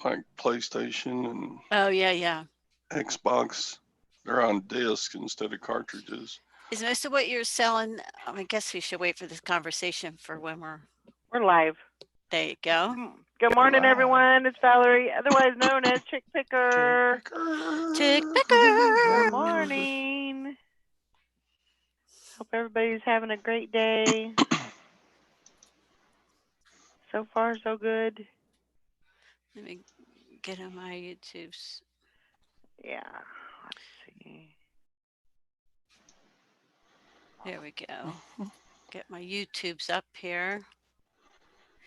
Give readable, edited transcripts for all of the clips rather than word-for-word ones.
like PlayStation and Oh, yeah. Xbox. They're on disc instead of cartridges. Is most of what you're selling, I guess we should wait for this conversation for when We're live. there you go. Good morning, everyone. It's Valerie, otherwise known as Chick Picker. Chick Good Picker. morning. Hope everybody's having a great day. So far, so good. Let me get on my YouTubes. Yeah. Let's see. There we go. Get my YouTubes up here.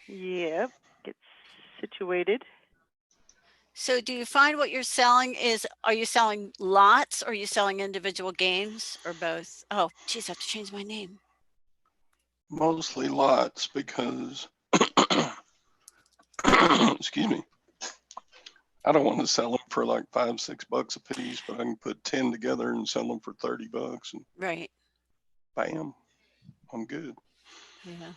Yep. Get situated. So do you find what you're selling are you selling lots or are you selling individual games or both? Oh, geez, I have to change my name. Mostly lots because, excuse me, I don't want to sell them for like $5-6 a piece, but I can put 10 together and sell them for $30 and Right. bam, I'm good. Yeah.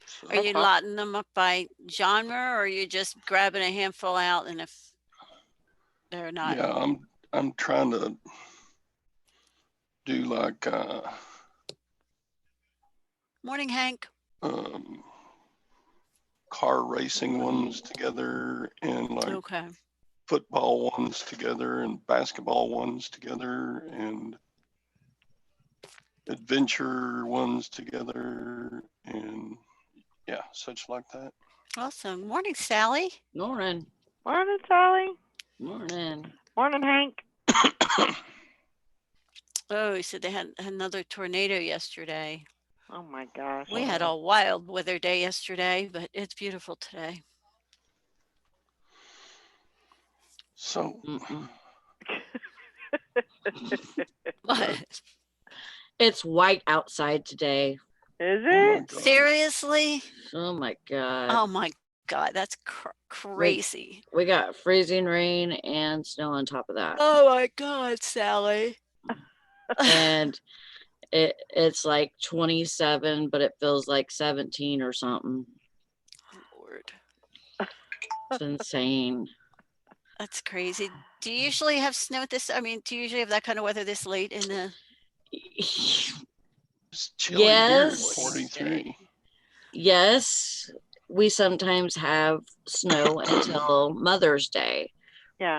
So, Are you lotting them up by genre or are you just grabbing a handful out and if they're not? yeah, I'm trying to do like Morning, Hank. car racing ones together and like Okay. football ones together and basketball ones together and adventure ones together and yeah, such like that. Awesome. Morning, Sally. Morning. Morning, Sally. Morning. Morning, Hank. Oh, he said they had another tornado yesterday. Oh my gosh. We had a wild weather day yesterday, but it's beautiful today. So What? It's white outside today. Is oh my it? God. Seriously? Oh my God. Oh my God, that's crazy. We got freezing rain and snow on top of that. Oh my God, Sally. And it's like 27, but it feels like 17 or something. Lord. It's insane. That's crazy. Do you usually have snow at this? I mean, do you usually have that kind of weather this late in the? It's chilly Yes. here, 43. Yes, we sometimes have snow until Mother's Day. Yeah.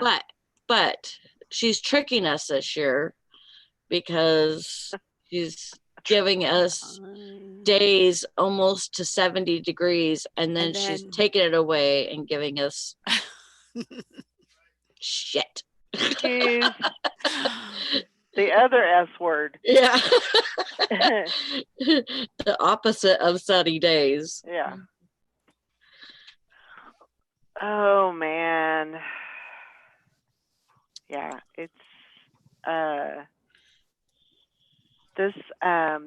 But she's tricking us this year because she's giving us days almost to 70 degrees and then she's taking it away and giving us shit. The other S word. Yeah. The opposite of sunny days. Yeah. Oh man. Yeah, it's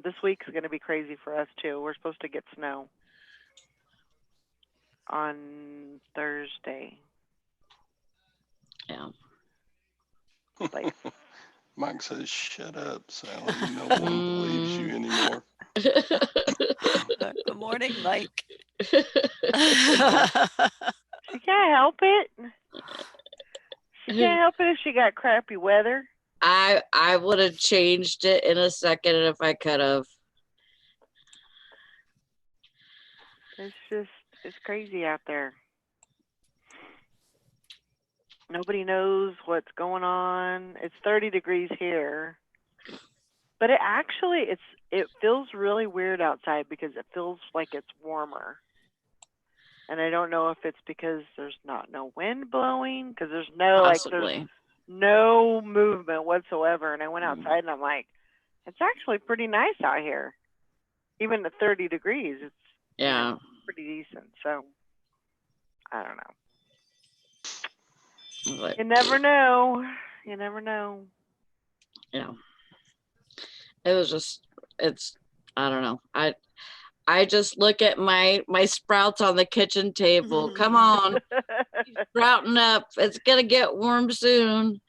this week's going to be crazy for us too. We're supposed to get snow on Thursday. Yeah. Like, Mike says, "Shut up, Sally. No one believes you anymore." Good morning, Mike. she can't help it. She can't help it if she got crappy weather. I would have changed it in a second if I could have. It's crazy out there. Nobody knows what's going on. It's 30 degrees here. But it feels really weird outside because it feels like it's warmer. And I don't know if it's because there's no wind blowing, because there's there's no movement whatsoever. And I went outside and I'm like, it's actually pretty nice out here. Even at 30 degrees, it's pretty decent. So I don't know. But, you never know. You never know. Yeah. It was just, I don't know. I just look at my sprouts on the kitchen table. Come on. Sprouting up. It's going to get warm soon.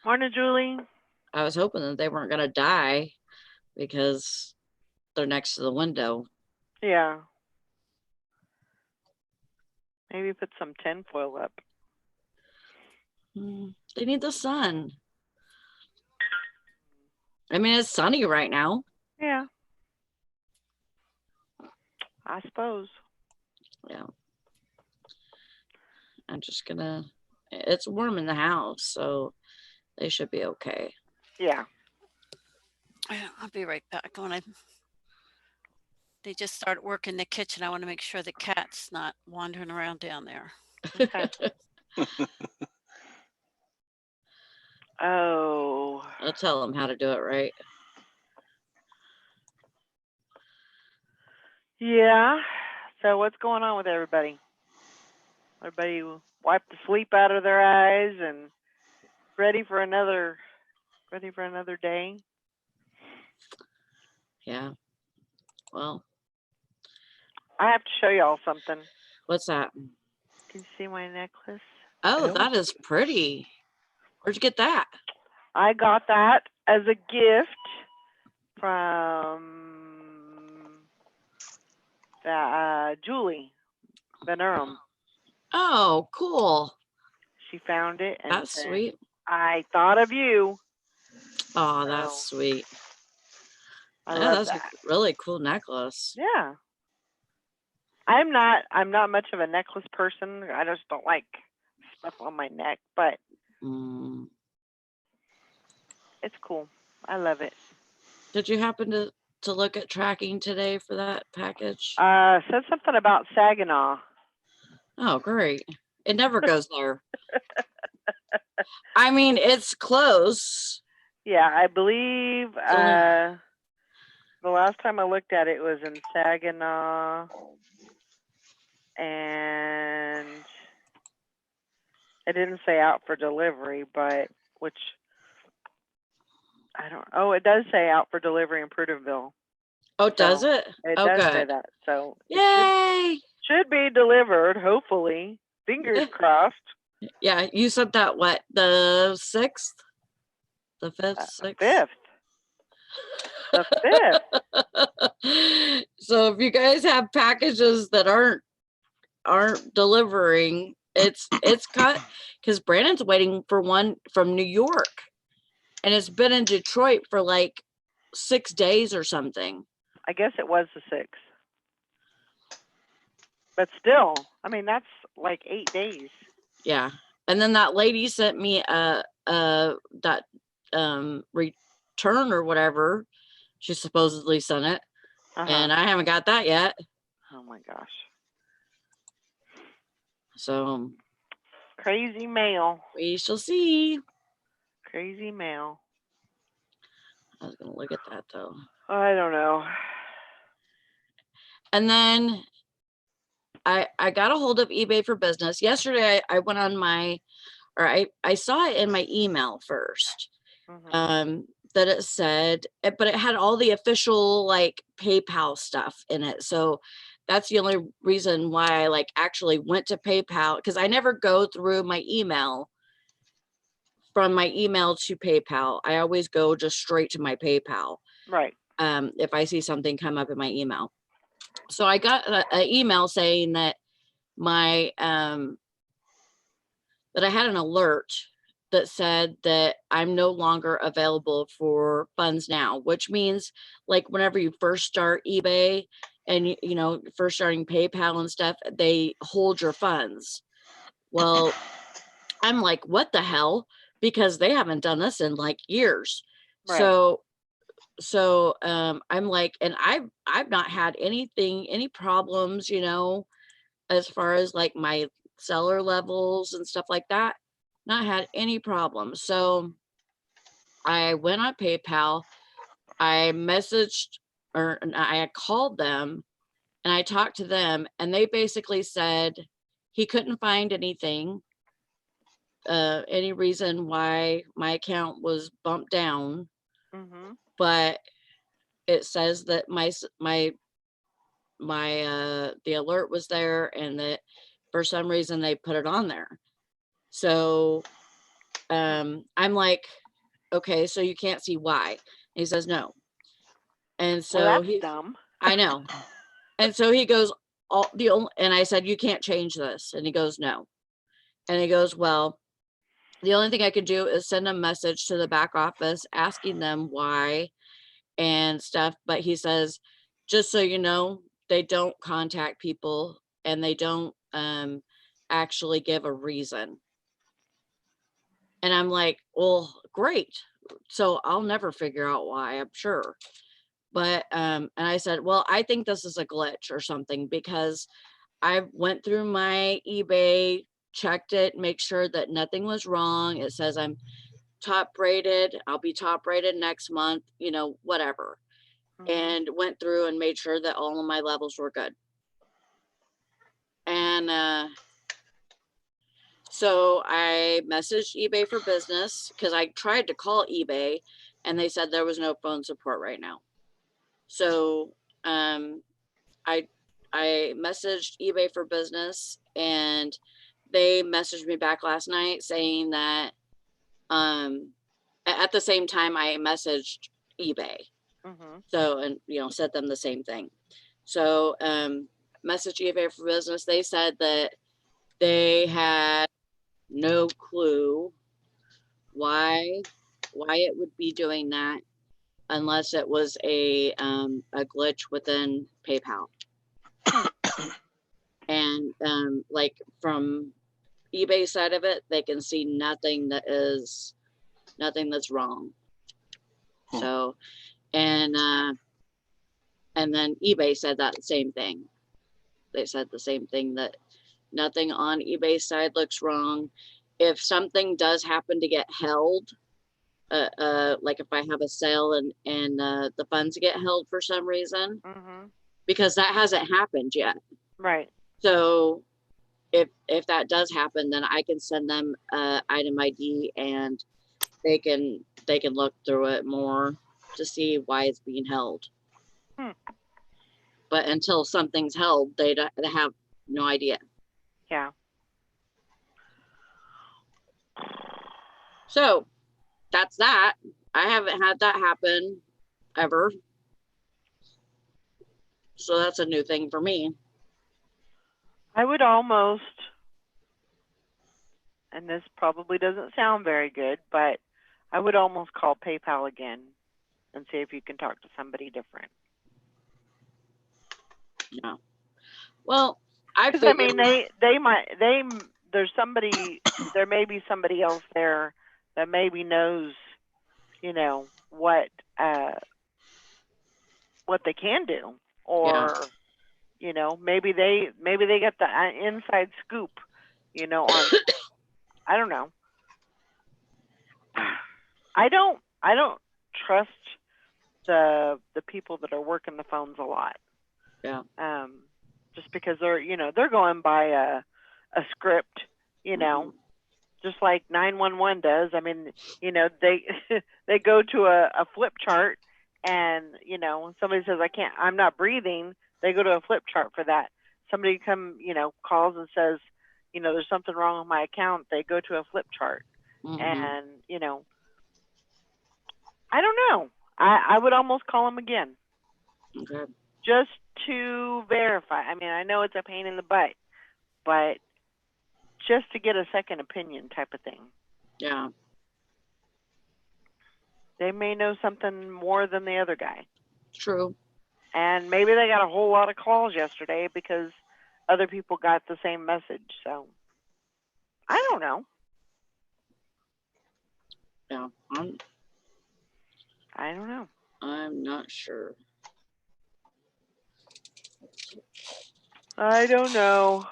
Morning, Julie. I was hoping that they weren't going to die because they're next to the window. Yeah. Maybe put some tinfoil up. They need the sun. I mean, it's sunny right now. Yeah. I suppose. Yeah. I'm just gonna, it's warm in the house, so they should be okay. Yeah. Yeah, I'll be right back. They just started work in the kitchen. I want to make sure the cat's not wandering around down there. Okay. Oh. I'll tell them how to do it right. Yeah. So what's going on with everybody? Everybody wiped the sleep out of their eyes and ready for another day. Yeah. Well, I have to show y'all something. what's that? Can you see my necklace? Oh, Yeah. that is pretty. Where'd you get that? I got that as a gift from Julie Benurum. Oh, cool. She found it and That's said, sweet. I thought of you. Oh, that's sweet. I Yeah, love that's that. a really cool necklace. Yeah. I'm not much of a necklace person. I just don't like stuff on my neck, but Mm. it's cool. I love it. Did you happen to look at tracking today for that package? Said something about Saginaw. Oh, great. It never goes there. I mean, it's close. Yeah, I believe the last time I looked at it was in Saginaw, and it didn't say out for delivery, but which I don't. Oh, it does say out for delivery in Prudhoeville. Oh, does So, it? It Oh, does say good. that. So it Yay! should be delivered. Hopefully, fingers crossed. Yeah, you said that what, the 6th? The 5th, 6th? Fifth. The 5th. So if you guys have packages that aren't delivering, it's cut because Brandon's waiting for one from New York, and it's been in Detroit for like 6 days or something. I guess it was the 6th. But still, I mean, that's like 8 days. Yeah, and then that lady sent me that return or whatever. She supposedly sent it, and I haven't got that yet. Oh my gosh. So Crazy mail. we shall see. Crazy mail. I was gonna look at that though. I don't know. And then I got a hold of eBay for Business. Yesterday I went on I saw it in my email first. That it said, but it had all the official like PayPal stuff in it. So that's the only reason why I like actually went to PayPal, because I never go through my email from my email to PayPal. I always go just straight to my PayPal. Right. If I see something come up in my email. So I got an email saying that that I had an alert that said that I'm no longer available for funds now, which means like whenever you first start eBay and you know, first starting PayPal and stuff, they hold your funds. Well, I'm like, what the hell? Because they haven't done this in like years. Right. So I'm like, and I've not had any problems, you know, as far as like my seller levels and stuff like that. Not had any problems. So I went on PayPal, I messaged or I called them and I talked to them, and they basically said he couldn't find anything, any reason why my account was bumped down. But it says that the alert was there and that for some reason they put it on there. So I'm like, okay, so you can't see why. And he says no. And so well, that's dumb. I know. And so he goes, and I said, you can't change this. And he goes, no. And he goes, well, the only thing I can do is send a message to the back office asking them why and stuff. But he says, just so you know, they don't contact people and they don't actually give a reason. And I'm like, well, great. So I'll never figure out why, I'm sure. But and I said, well, I think this is a glitch or something, because I went through my eBay, checked it, make sure that nothing was wrong. It says I'm top rated. I'll be top rated next month, you know, whatever. Mhm. And went through and made sure that all of my levels were good. And so I messaged eBay for Business because I tried to call eBay and they said there was no phone support right now. So I messaged eBay for Business and they messaged me back last night saying that at the same time I messaged eBay. Mhm. So, and said them the same thing. So message eBay for Business, they said that they had no clue why it would be doing that unless it was a glitch within PayPal. And like from eBay side of it, they can see nothing that's wrong. So, and then eBay said that same thing. They said the same thing, that nothing on eBay side looks wrong. If something does happen to get held, like if I have a sale and the funds get held for some reason, Mhm. because that hasn't happened yet. Right. So if that does happen, then I can send them item ID and they can look through it more to see why it's being held. But until something's held, they have no idea. Yeah. So that's that. I haven't had that happen ever. So that's a new thing for me. I would almost, and this probably doesn't sound very good, but I would almost call PayPal again and see if you can talk to somebody different. Yeah. Well, I Because I figured, mean, there may be somebody else there that maybe knows, what they can do, or maybe they get the inside scoop, on I don't know. I don't trust the people that are working the phones a lot. Yeah. Just because they're going by a script, just like 911 does. I mean, they they go to a flip chart, and when somebody says I'm not breathing, they go to a flip chart for that. Somebody calls and says, there's something wrong with my account, they go to a flip chart. And I don't know. I would almost call them again. Okay. Just to verify. I mean, I know it's a pain in the butt, but just to get a second opinion type of thing. Yeah. They may know something more than the other guy. True. And maybe they got a whole lot of calls yesterday because other people got the same message. So I don't know. Yeah. I don't know. I'm not sure. I don't know.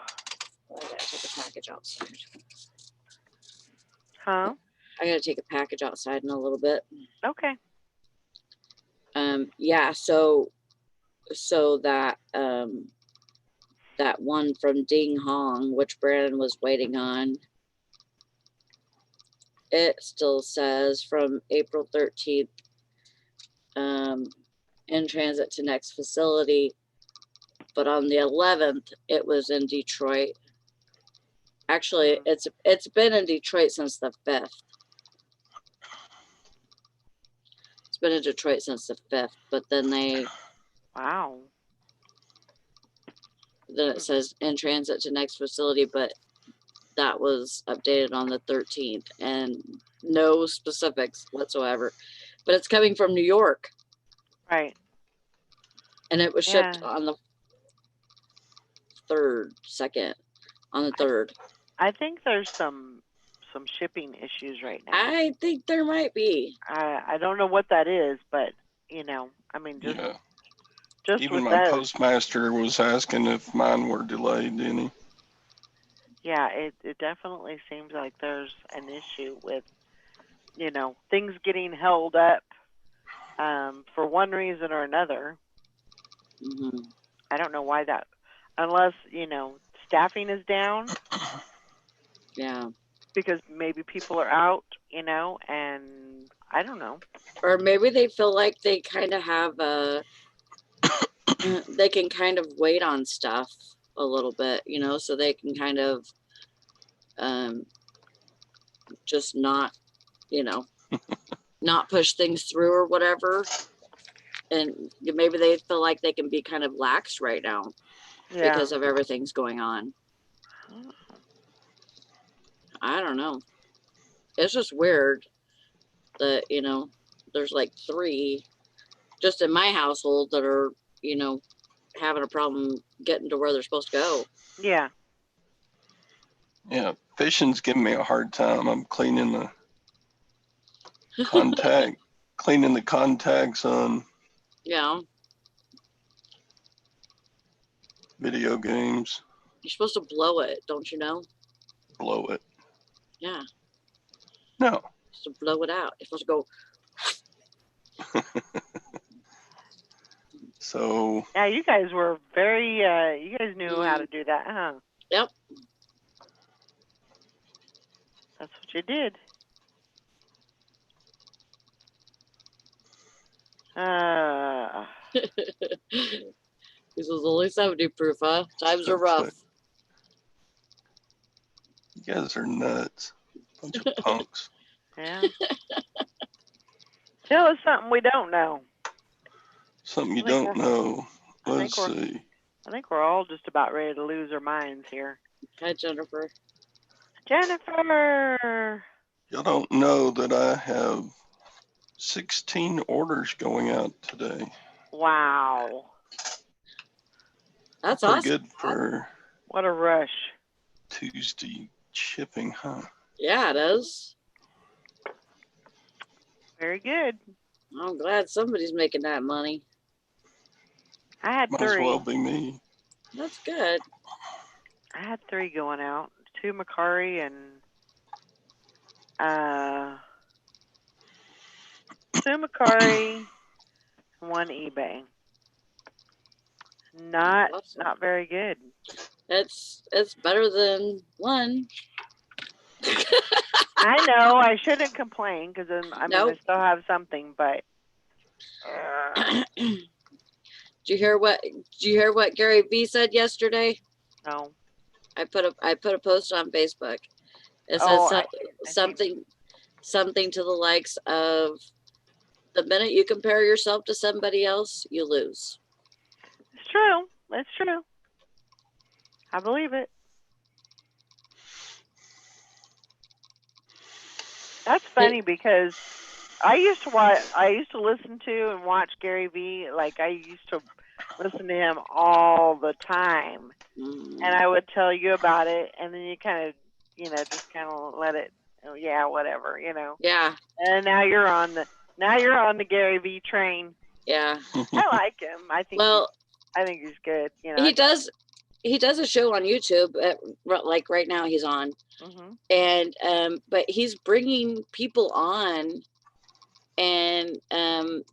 I gotta take a package outside. Huh? I gotta take a package outside in a little bit. Okay. Yeah, so that that one from Ding Hong, which Brandon was waiting on, it still says from April 13th, in transit to next facility, but on the 11th it was in Detroit. Actually, it's been in Detroit since the 5th. It's been in Detroit since the 5th, but then they Wow. then it says in transit to next facility, but that was updated on the 13th and no specifics whatsoever. But it's coming from New York Right. and it was shipped Yeah. on the 2nd, on the 3rd. I think there's some shipping issues right now. I think there might be. I don't know what that is, but you know, I mean, just Yeah. just Even with my that, postmaster was asking if mine were delayed, didn't he? yeah, it definitely seems like there's an issue with, you know, things getting held up for one reason or another. Mhm. I don't know why that, unless, you know, staffing is down Yeah. because maybe people are out, you know, and I don't know. Or maybe they feel like they kind of have a, they can kind of wait on stuff a little bit, you know, so they can kind of just not, you know, not push things through or whatever. And maybe they feel like they can be kind of lax right now Yeah. because of everything's going on. I don't know. It's just weird that, you know, there's like 3 just in my household that are, you know, having a problem getting to where they're supposed to go. Yeah. Yeah. Fishing's giving me a hard time. I'm cleaning the contacts on Yeah. video games. You're supposed to blow it, don't you know? Blow it. Yeah. No. You're supposed to blow it out. You're supposed to go. So Yeah, you guys were very, you guys knew how to do that, huh? Yep. That's what you did. This was only 70 proof, huh? Times are That's rough. what- you guys are nuts. Bunch of punks. Yeah. Tell us something we don't know. Something you I think don't we're- know. I think Let's we're- see. I think we're all just about ready to lose our minds here. Hi, Jennifer. Jennifer! Y'all don't know that I have 16 orders going out today. Wow. That's Pretty awesome. good for What a rush. Tuesday shipping, huh? Yeah, it is. Very good. I'm glad somebody's making that money. I had Might as 3. well be me. That's good. I had 3 going out. 2 Macari and 2 Macari, 1 eBay. Not Awesome. not very good. It's better than 1. I know I shouldn't complain because I mean Nope. I still have something, but Did you hear what Gary Vee said yesterday? no. I put a post on Facebook. It says Oh, I something to the likes of, the minute you compare yourself to somebody else, you lose. It's true. It's true. I believe it. That's funny because I used to listen to and watch Gary Vee. Like I used to listen to him all the time, and I would tell you about it, and then you kind of, just kind of let it. Oh yeah, whatever, Yeah, And now you're on the Gary Vee train. yeah. I like him. I think he's good. He does a show on YouTube. Like right now, he's on, and but he's bringing people on, and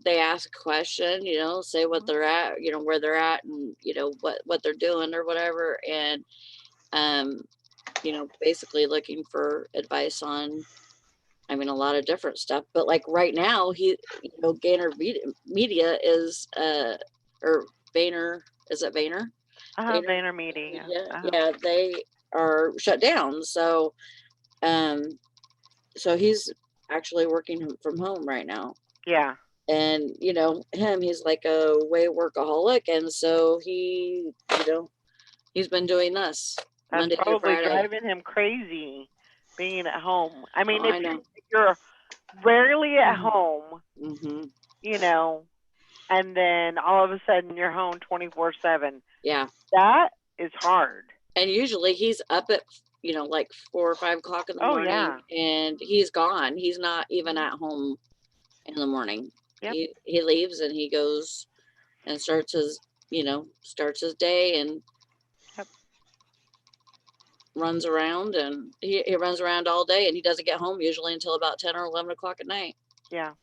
they ask a question, say what they're at, where they're at, and what they're doing or whatever, and basically looking for advice on, a lot of different stuff. But like right now, Gainer Media is or Vayner, is it Vayner? Vayner Media. Yeah, they are shut down. So, so he's actually working from home right now. Yeah. And he's like a way workaholic, and so he He's been doing this That's Monday through probably Friday. driving him crazy being at home. I mean, Oh, I if know. you're rarely at Mhm. home, Hmm. you know, and then all of a sudden you're home 24/7, Yeah. that is hard. And usually he's up at, like 4 or 5 o'clock in the Oh, morning, yeah. and he's gone. He's not even at home in the morning. Yep. He leaves and he goes and starts his day and Yep. runs around, and he runs around all day, and he doesn't get home usually until about 10 or 11 o'clock at night. Yeah.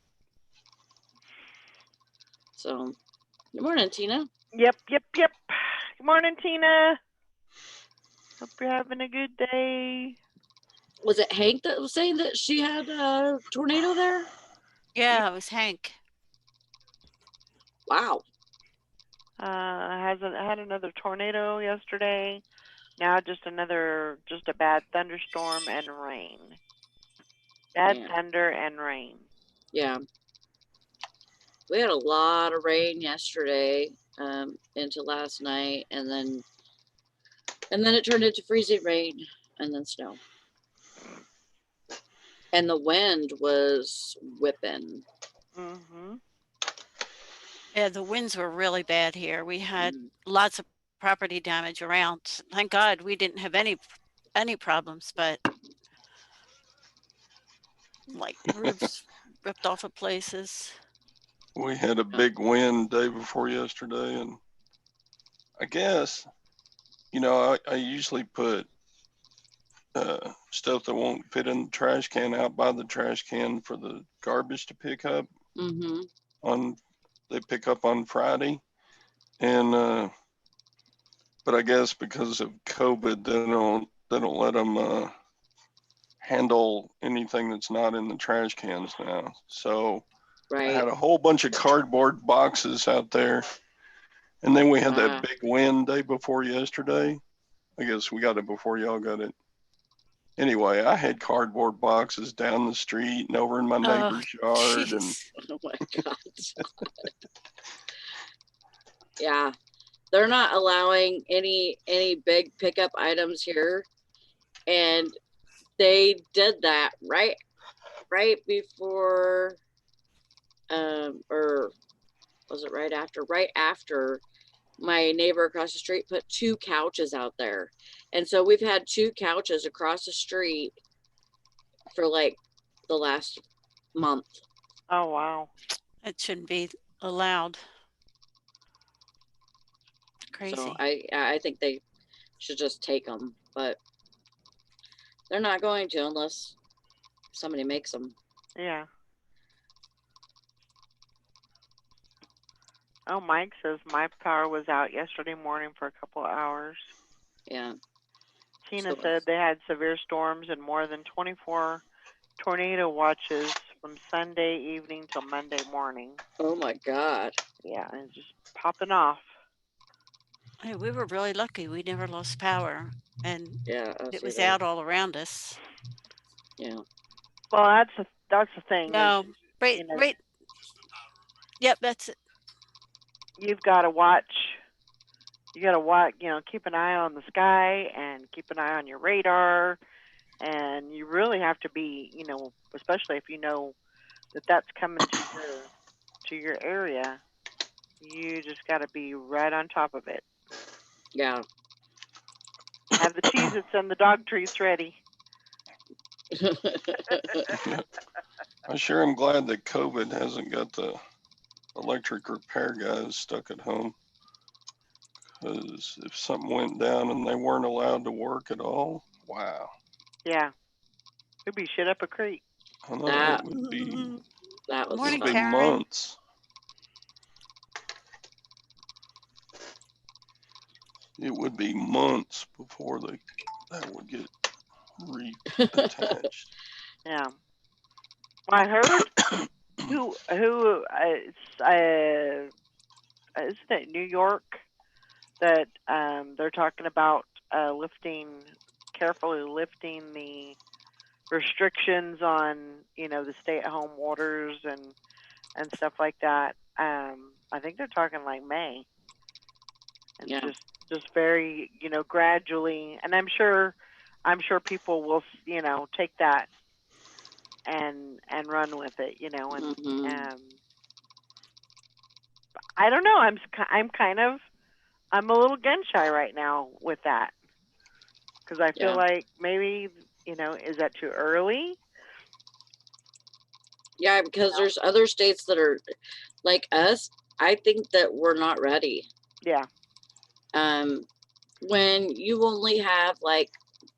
So, good morning, Tina. Yep. Good morning, Tina. Hope you're having a good day. Was it Hank that was saying that she had a tornado there? Yeah, it was Hank. Wow. Had another tornado yesterday. Now just a bad thunderstorm and rain. Bad Yeah. thunder and rain. Yeah. We had a lot of rain yesterday into last night, and then it turned into freezing rain and then snow. And the wind was whipping. Mm-hmm. Yeah, the winds were really bad here. We had Mm. lots of property damage around. Thank God we didn't have any problems, but like roofs ripped off of places. We had a big wind day before yesterday, and I guess, I usually put stuff that won't fit in the trash can out by the trash can for the garbage to pick up. Mm-hmm. They pick up on Friday, and but I guess because of COVID, they don't let them handle anything that's not in the trash cans now. So I Right. had a whole bunch of cardboard boxes out there, and then we had that big wind day before yesterday. I guess we got it before y'all got it. Anyway, I had cardboard boxes down the street and over in my neighbor's yard, and Jeez. Oh my God. Yeah. They're not allowing any big pickup items here. And they did that right before or was it right after? Right after my neighbor across the street put 2 couches out there. And so we've had 2 couches across the street for like the last month. Oh, wow. It shouldn't be allowed. Crazy. So I think they should just take them, but they're not going to unless somebody makes them. Yeah. Oh, Mike says my power was out yesterday morning for a couple of hours. Yeah. Tina So- said they had severe storms and more than 24 tornado watches from Sunday evening till Monday morning. Oh my God. Yeah, and just popping off. Hey, we were really lucky. We never lost power, and Yeah. it was out all around us. Yeah. Well, that's the thing. No, right, you know, right. Yep, that's it. You've got to watch. You got to watch. Keep an eye on the sky and keep an eye on your radar. And you really have to be, especially if you know that that's coming to your area. You just got to be right on top of it. Yeah. Have the Cheez-Its and the dog treats ready. I sure am glad that COVID hasn't got the electric repair guys stuck at home. Because if something went down and they weren't allowed to work at all, wow. Yeah. It'd be shit up a creek. I know That- it would be, That was Morning, it'd be Karen. months. It would be months before that would get reattached. Yeah. Well, I heard isn't it New York that they're talking about carefully lifting the restrictions on the stay-at-home orders and stuff like that. I think they're talking like May, and Yeah. just very, gradually. And I'm sure people will, take that and run with it, and Mhm. I don't know. I'm a little gun shy right now with that because I feel Yeah. like maybe, is that too early? Yeah, because there's other states that are like us. I think that we're not ready. Yeah. Um, when you only have like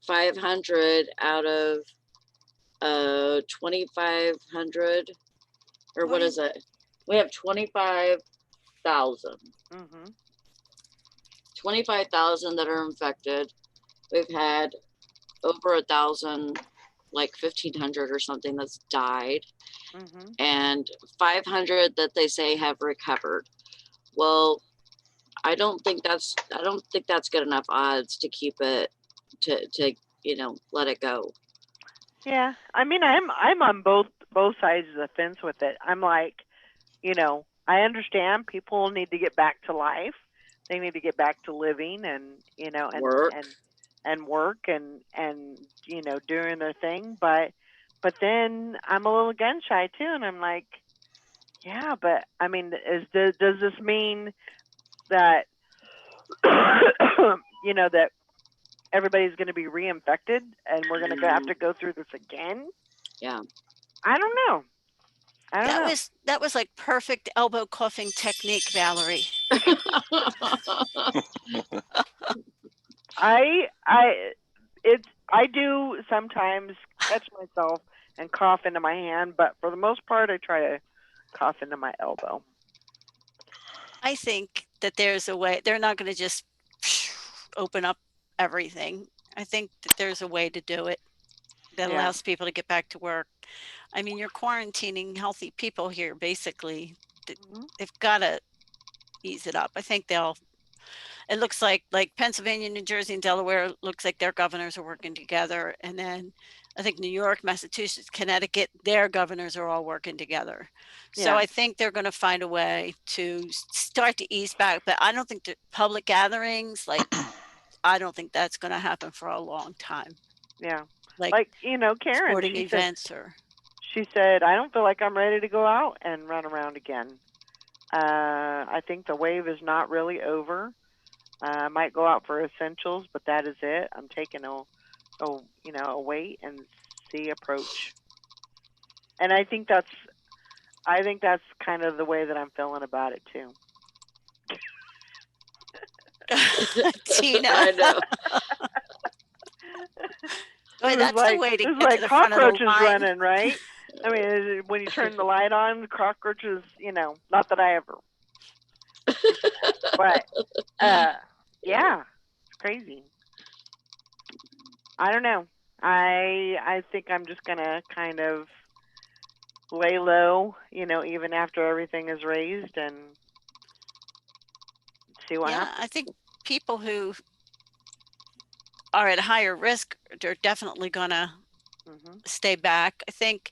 500 out of 2,500, or What what do is you, it? We have 25,000. Mhm. 25,000 that are infected. We've had over 1,000, like 1,500 or something that's died, Mhm. and 500 that they say have recovered. Well, I don't think that's good enough odds to keep it to let it go. Yeah. I mean, I'm on both sides of the fence with it. I'm like, I understand people need to get back to life. They need to get back to living and, Work. and work and doing their thing, but then I'm a little gun shy too, and I'm like, yeah, but I mean, does this mean that that everybody's going to be reinfected and we're going to have to go through this again? Yeah. I don't know. I don't know. that was like perfect elbow cuffing technique, Valerie. I do sometimes catch myself and cough into my hand, but for the most part, I try to cough into my elbow. I think that there's a way. They're not going to just open up everything. I think that there's a way to do it that Yeah. allows people to get back to work. I mean, you're quarantining healthy people here, basically. Mhm. They've got to ease it up. I think they'll. It looks like Pennsylvania, New Jersey, and Delaware looks like their governors are working together, and then I think New York, Massachusetts, Connecticut, their governors are all working together. So Yeah. I think they're going to find a way to start to ease back. But I don't think that public gatherings, I don't think that's going to happen for a long time. Yeah. Like Like, Karen, sporting events or she said, I don't feel like I'm ready to go out and run around again. I think the wave is not really over. I might go out for essentials, but that is it. I'm taking a wait and see approach. And I think that's kind of the way that I'm feeling about it too. Tina. I know. Boy, that's the way to There's get to like the front of the cockroaches line. running, right? I mean, when you turn the light on, the cockroaches, not that I ever, but yeah, it's crazy. I don't know. I think I'm just gonna kind of lay low, even after everything is raised and see what Yeah, happens. I think people who are at higher risk are definitely going to Hmm. stay back. I think.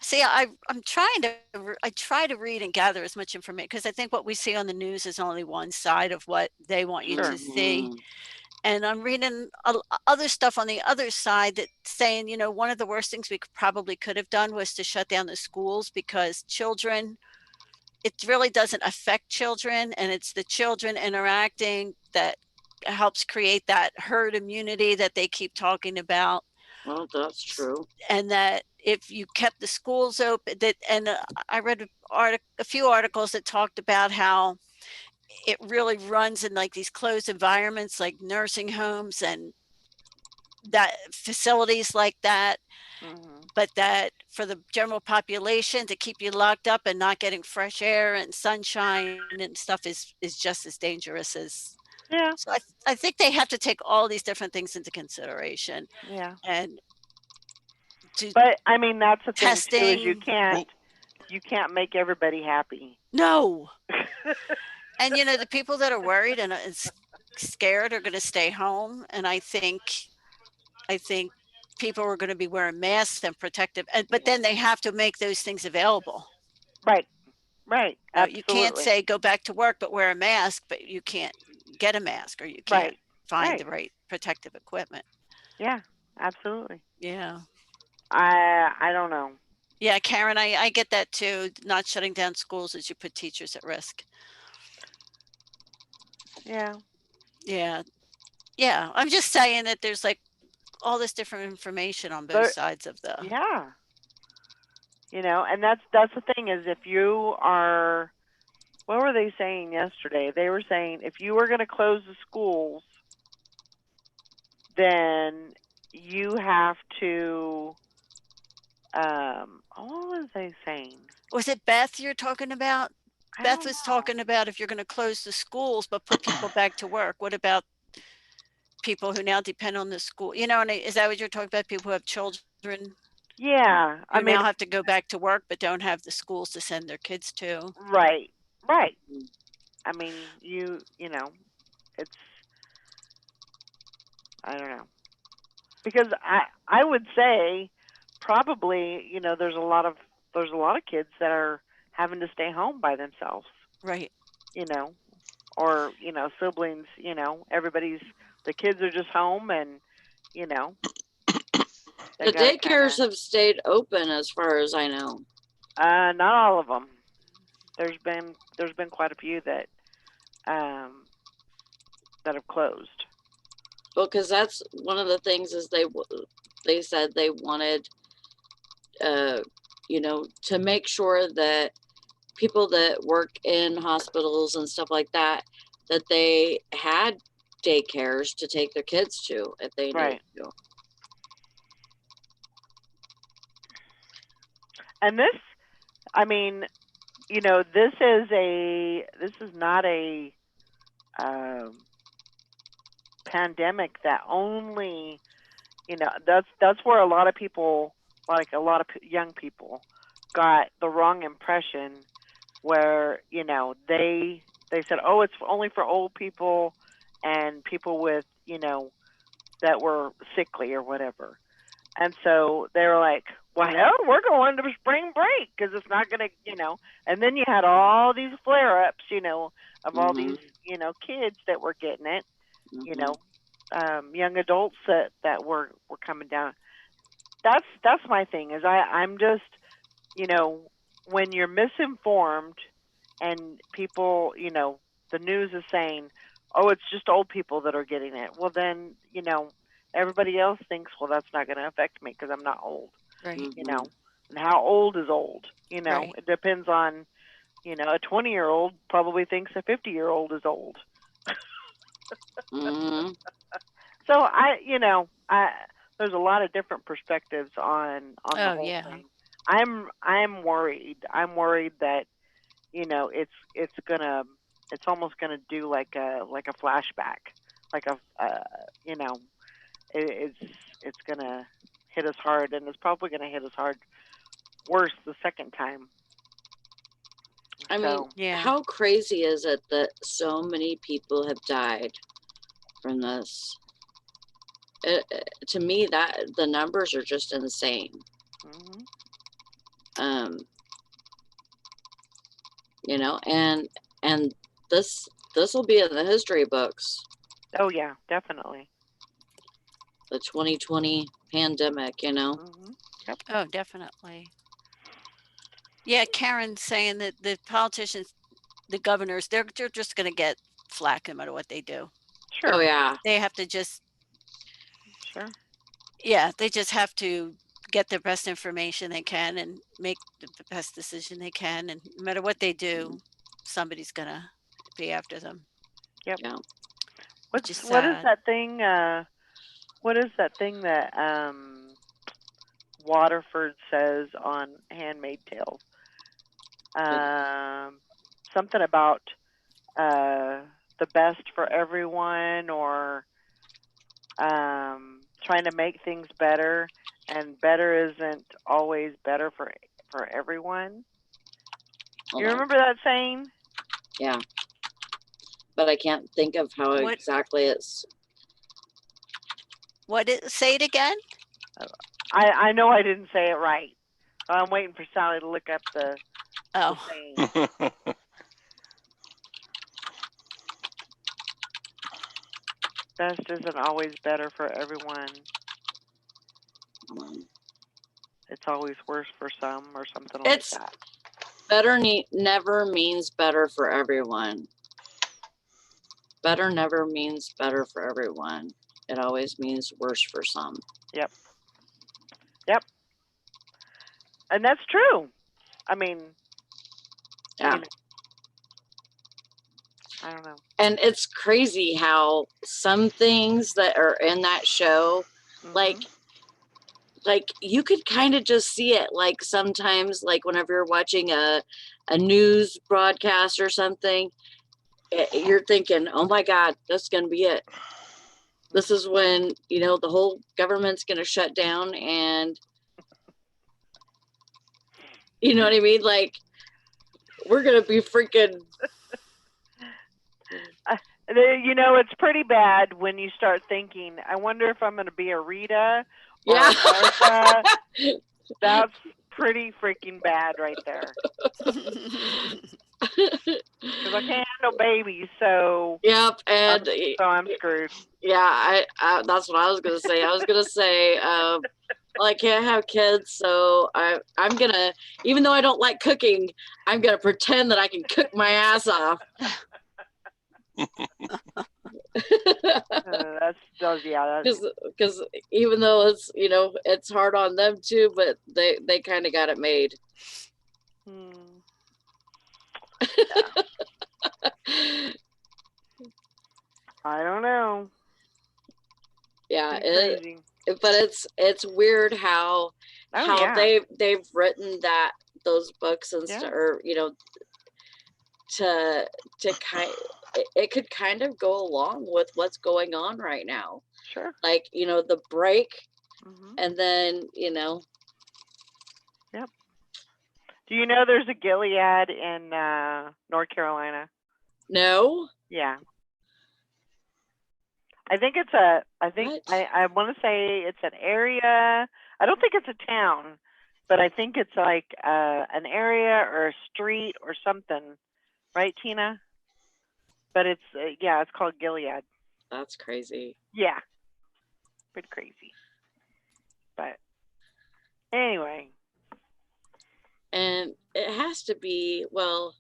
See, I'm trying to. I try to read and gather as much information because I think what we see on the news is only one side of what they want you Sure. to see. Mhm. And I'm reading other stuff on the other side that's saying, one of the worst things we probably could have done was to shut down the schools because children, it really doesn't affect children, and it's the children interacting that helps create that herd immunity that they keep talking about. Well, that's true. And that if you kept the schools open, I read a few articles that talked about how it really runs in like these closed environments like nursing homes and that facilities like that, Hmm. but that for the general population to keep you locked up and not getting fresh air and sunshine and stuff is just as dangerous as. Yeah. So I think they have to take all these different things into consideration Yeah. and do But I mean, that's the thing too, is you testing. can't Well, you can't make everybody happy. No. And the people that are worried and scared are going to stay home, and I think people are going to be wearing masks and protective, but then they have to make those things available. Right. Right. You can't Absolutely. say go back to work but wear a mask, but you can't get a mask or you can't Right. find Right. the right protective equipment. Yeah, absolutely. Yeah. I don't know. Yeah, Karen, I get that too. Not shutting down schools as you put teachers at risk. Yeah. Yeah. Yeah. I'm just saying that there's like all this different information on both There- sides of the. Yeah. And that's the thing is if you are, what were they saying yesterday? They were saying if you were going to close the schools, then you have to, what was they saying? Was it Beth you're talking about? I Beth don't was know. talking about if you're going to close the schools but put people back to work, what about people who now depend on the school? And is that what you're talking about? People who have children Yeah. who I mean, now have to go back to work but don't have the schools to send their kids to. right. Right. I mean, it's, I don't know. Because I would say probably, there's a lot of kids that are having to stay home by themselves, Right. or, siblings, the kids are just home and, they The gotta daycares have stayed open as far as I know. not all of them. There's been quite a few that have closed. Well, because that's one of the things is they said they wanted, to make sure that people that work in hospitals and stuff like that, that they had daycares to take their kids to if they Right. needed to. And this, I mean, this is not a pandemic that only, that's where a lot of people, like a lot of young people, got the wrong impression, where they said, oh, it's only for old people and people with that were sickly or whatever. And so they were like, well, we're going to spring break because it's not going to, and then you had all these flare ups, of all these, kids that were getting it, young adults that were coming down. That's my thing is I'm just, when you're misinformed and people, the news is saying, oh, it's just old people that are getting it. Well, then, everybody else thinks, well, that's not going to affect me because I'm not old, Right. and how old is old? Right. It depends on, a 20-year-old probably thinks a 50-year-old is old. Mm-hmm. So there's a lot of different perspectives on the whole thing. I'm worried. I'm worried that, it's almost gonna do like a flashback, like it's gonna hit us hard, and it's probably gonna hit us hard worse the second time. I mean, Yeah. how crazy is it that so many people have died from this? To me, that the numbers are just insane. Mm-hmm. And this will be in the history books. Oh yeah, definitely. The 2020 pandemic, Mm-hmm. Yep. Oh, definitely. Yeah, Karen's saying that the politicians, the governors, they're just going to get flack no matter what they do. Sure. Oh yeah. They have to just, Sure. yeah, they just have to get the best information they can and make the best decision they can. And no matter what they do, somebody's going to be after them. Yep. Yeah. What is sad. that thing? What is that thing that Waterford says on Handmaid's Tale? Something about the best for everyone, or trying to make things better, and better isn't always better for everyone. Hold You on. remember that saying? Yeah. But I can't think of how What- exactly it's. Say it again? I know I didn't say it right. I'm waiting for Sally to look up the Oh, saying. Best isn't always better for everyone. It's always worse for some, or something like It's that. better never means better for everyone. Better never means better for everyone. It always means worse for some. Yep. And that's true. I mean, Yeah. you know, I don't know. And it's crazy how some things that are in that show, Mhm. like you could kind of just see it. Like sometimes, like whenever you're watching a news broadcast or something, you're thinking, oh my God, that's going to be it. This is when, you know, the whole government's going to shut down, and you know what I mean? Like, we're going to be freaking. You know, it's pretty bad when you start thinking, I wonder if I'm going to be a Rita or Yeah. a Martha. That's pretty freaking bad right there. Because I can't handle babies, so Yep. And I'm screwed. yeah, I that's what I was going to say. I was going to say, well, I can't have kids, so I'm going to, even though I don't like cooking, I'm going to pretend that I can cook my ass off. Because even though it's, you know, it's hard on them too, but they kind of got it made. I don't know. Yeah, but it's weird how they've written those books and stuff, or you know, to it could kind of go along with what's going on right now. Sure. Like, you know, the break, and then, you know. Yep. Do you know there's a Gilead in North Carolina? No. Yeah. I think it's I want to say it's an area. I don't think it's a town, but I think it's like an area or a street or something. Right, Tina? But it's, it's called Gilead. That's crazy. Yeah. Pretty crazy. But anyway. And it has to be, well,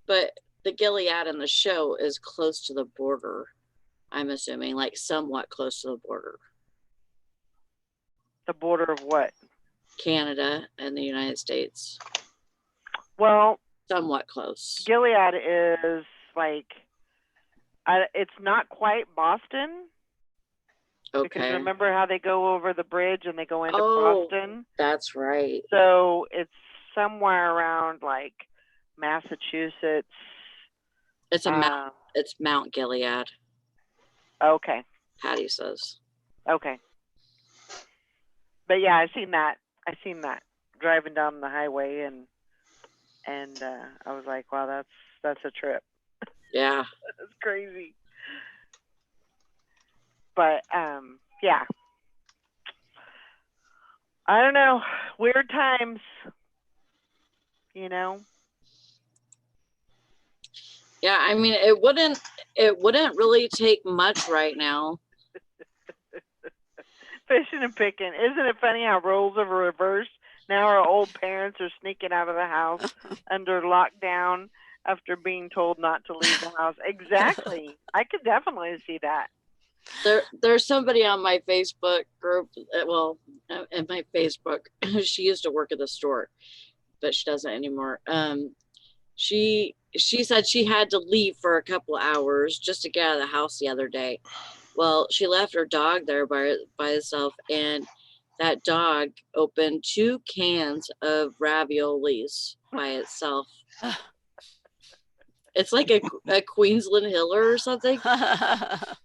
but the Gilead in the show is close to the border. I'm assuming, like somewhat close to the border. The border of what? Canada and the United States. Well, somewhat close. Gilead is like, it's not quite Boston. Okay. Because remember how they go over the bridge and they go into Boston? That's right. So it's somewhere around like Massachusetts. It's it's Mount Gilead. Okay. Patty says. Okay. But yeah, I've seen that driving down the highway, and I was like, wow, that's a trip. Yeah. That's crazy. But yeah. I don't know. Weird times. You know? Yeah, I mean, it wouldn't really take much right now. Fishing and picking. Isn't it funny how roles are reversed? Now our old parents are sneaking out of the house under lockdown after being told not to leave the house. Exactly. I could definitely see that. There's somebody on my Facebook group, well, in my Facebook, she used to work at the store, but she doesn't anymore. She said she had to leave for a couple of hours just to get out of the house the other day. Well, she left her dog there by herself, and that dog opened 2 cans of raviolis by itself. It's like a Queensland Hiller or something.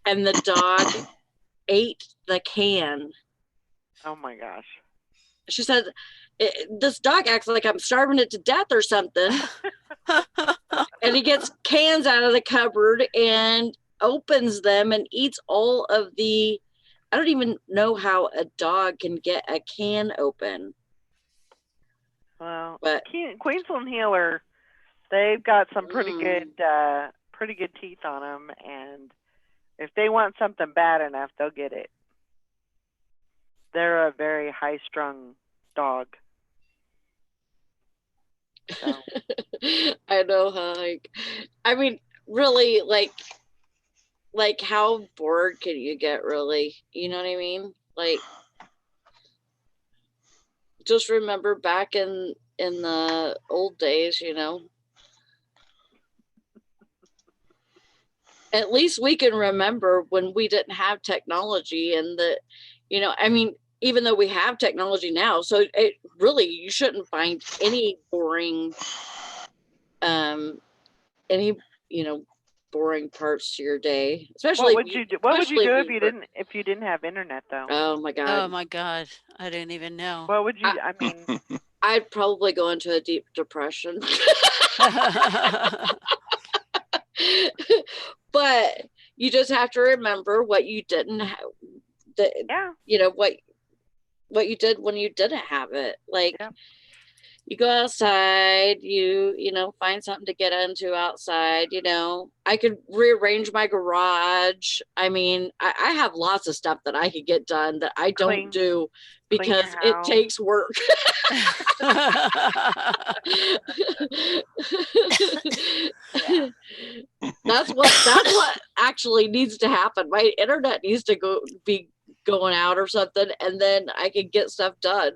And the dog ate the can. Oh my gosh. She said, this dog acts like I'm starving it to death or something. And he gets cans out of the cupboard and opens them and eats all of the, I don't even know how a dog can get a can open. Well, but Queensland Healer, they've got some pretty good teeth on them, and If they want something bad enough, they'll get it. They're a very high-strung dog. So. I know, like, I mean, really, like how bored can you get, really? You know what I mean? Like, just remember back in the old days, you know. At least we can remember when we didn't have technology, and that, you know, I mean, even though we have technology now, so it really, you shouldn't find any boring, any, you know, boring parts to your day, especially. What would you do? What would you do especially if you didn't have internet, though? Oh my Oh God. my God. I didn't even know. What would you? I mean, I'd probably go into a deep depression. But you just have to remember what you didn't have, yeah. you know, what you did when you didn't have it. Like, Yeah. you go outside, you know, find something to get into outside. You know, I could rearrange my garage. I mean, I have lots of stuff that I could get done that I don't do because it house. takes work. That's what actually needs to happen. My internet needs to be going out or something, and then I can get stuff done.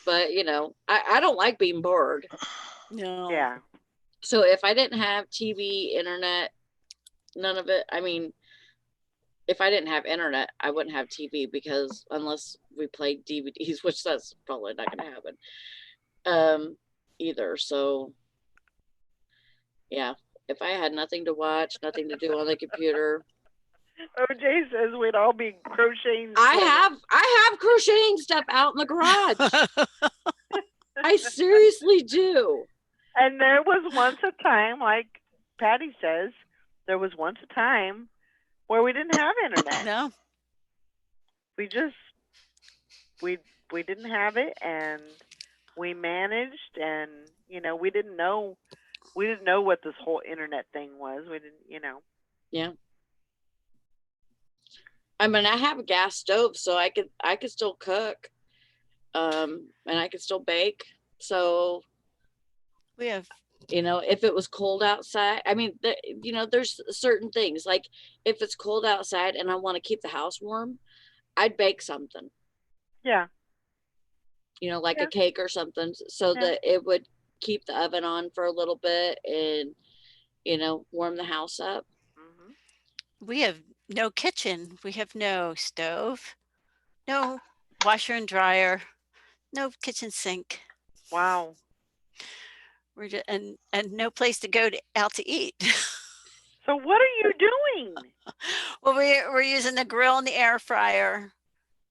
But, you know, I don't like being bored. No. Yeah. So if I didn't have TV, internet, none of it, I mean, if I didn't have internet, I wouldn't have TV, because unless we played DVDs, which that's probably not going to happen either. So yeah, if I had nothing to watch, nothing to do on the computer. OJ says we'd all be crocheting. I have crocheting stuff out in the garage. I seriously do. And there was once a time, like Patty says, there was once a time where we didn't have internet. No. We just we didn't have it, and we managed, and you know, we didn't know what this whole internet thing was. We didn't, you know. Yeah. I mean, I have a gas stove, so I could still cook, and I could still bake. So We have, you know, if it was cold outside, I mean, you know, there's certain things, like if it's cold outside and I want to keep the house warm, I'd bake something. Yeah. You know, like a cake or something, so that it would keep the oven on for a little bit and, you know, warm the house up. Mm-hmm. We have no kitchen. We have no stove, no washer and dryer, no kitchen sink. Wow. We're just, and no place to go out to eat. So what are you doing? Well, we're using the grill and the air fryer.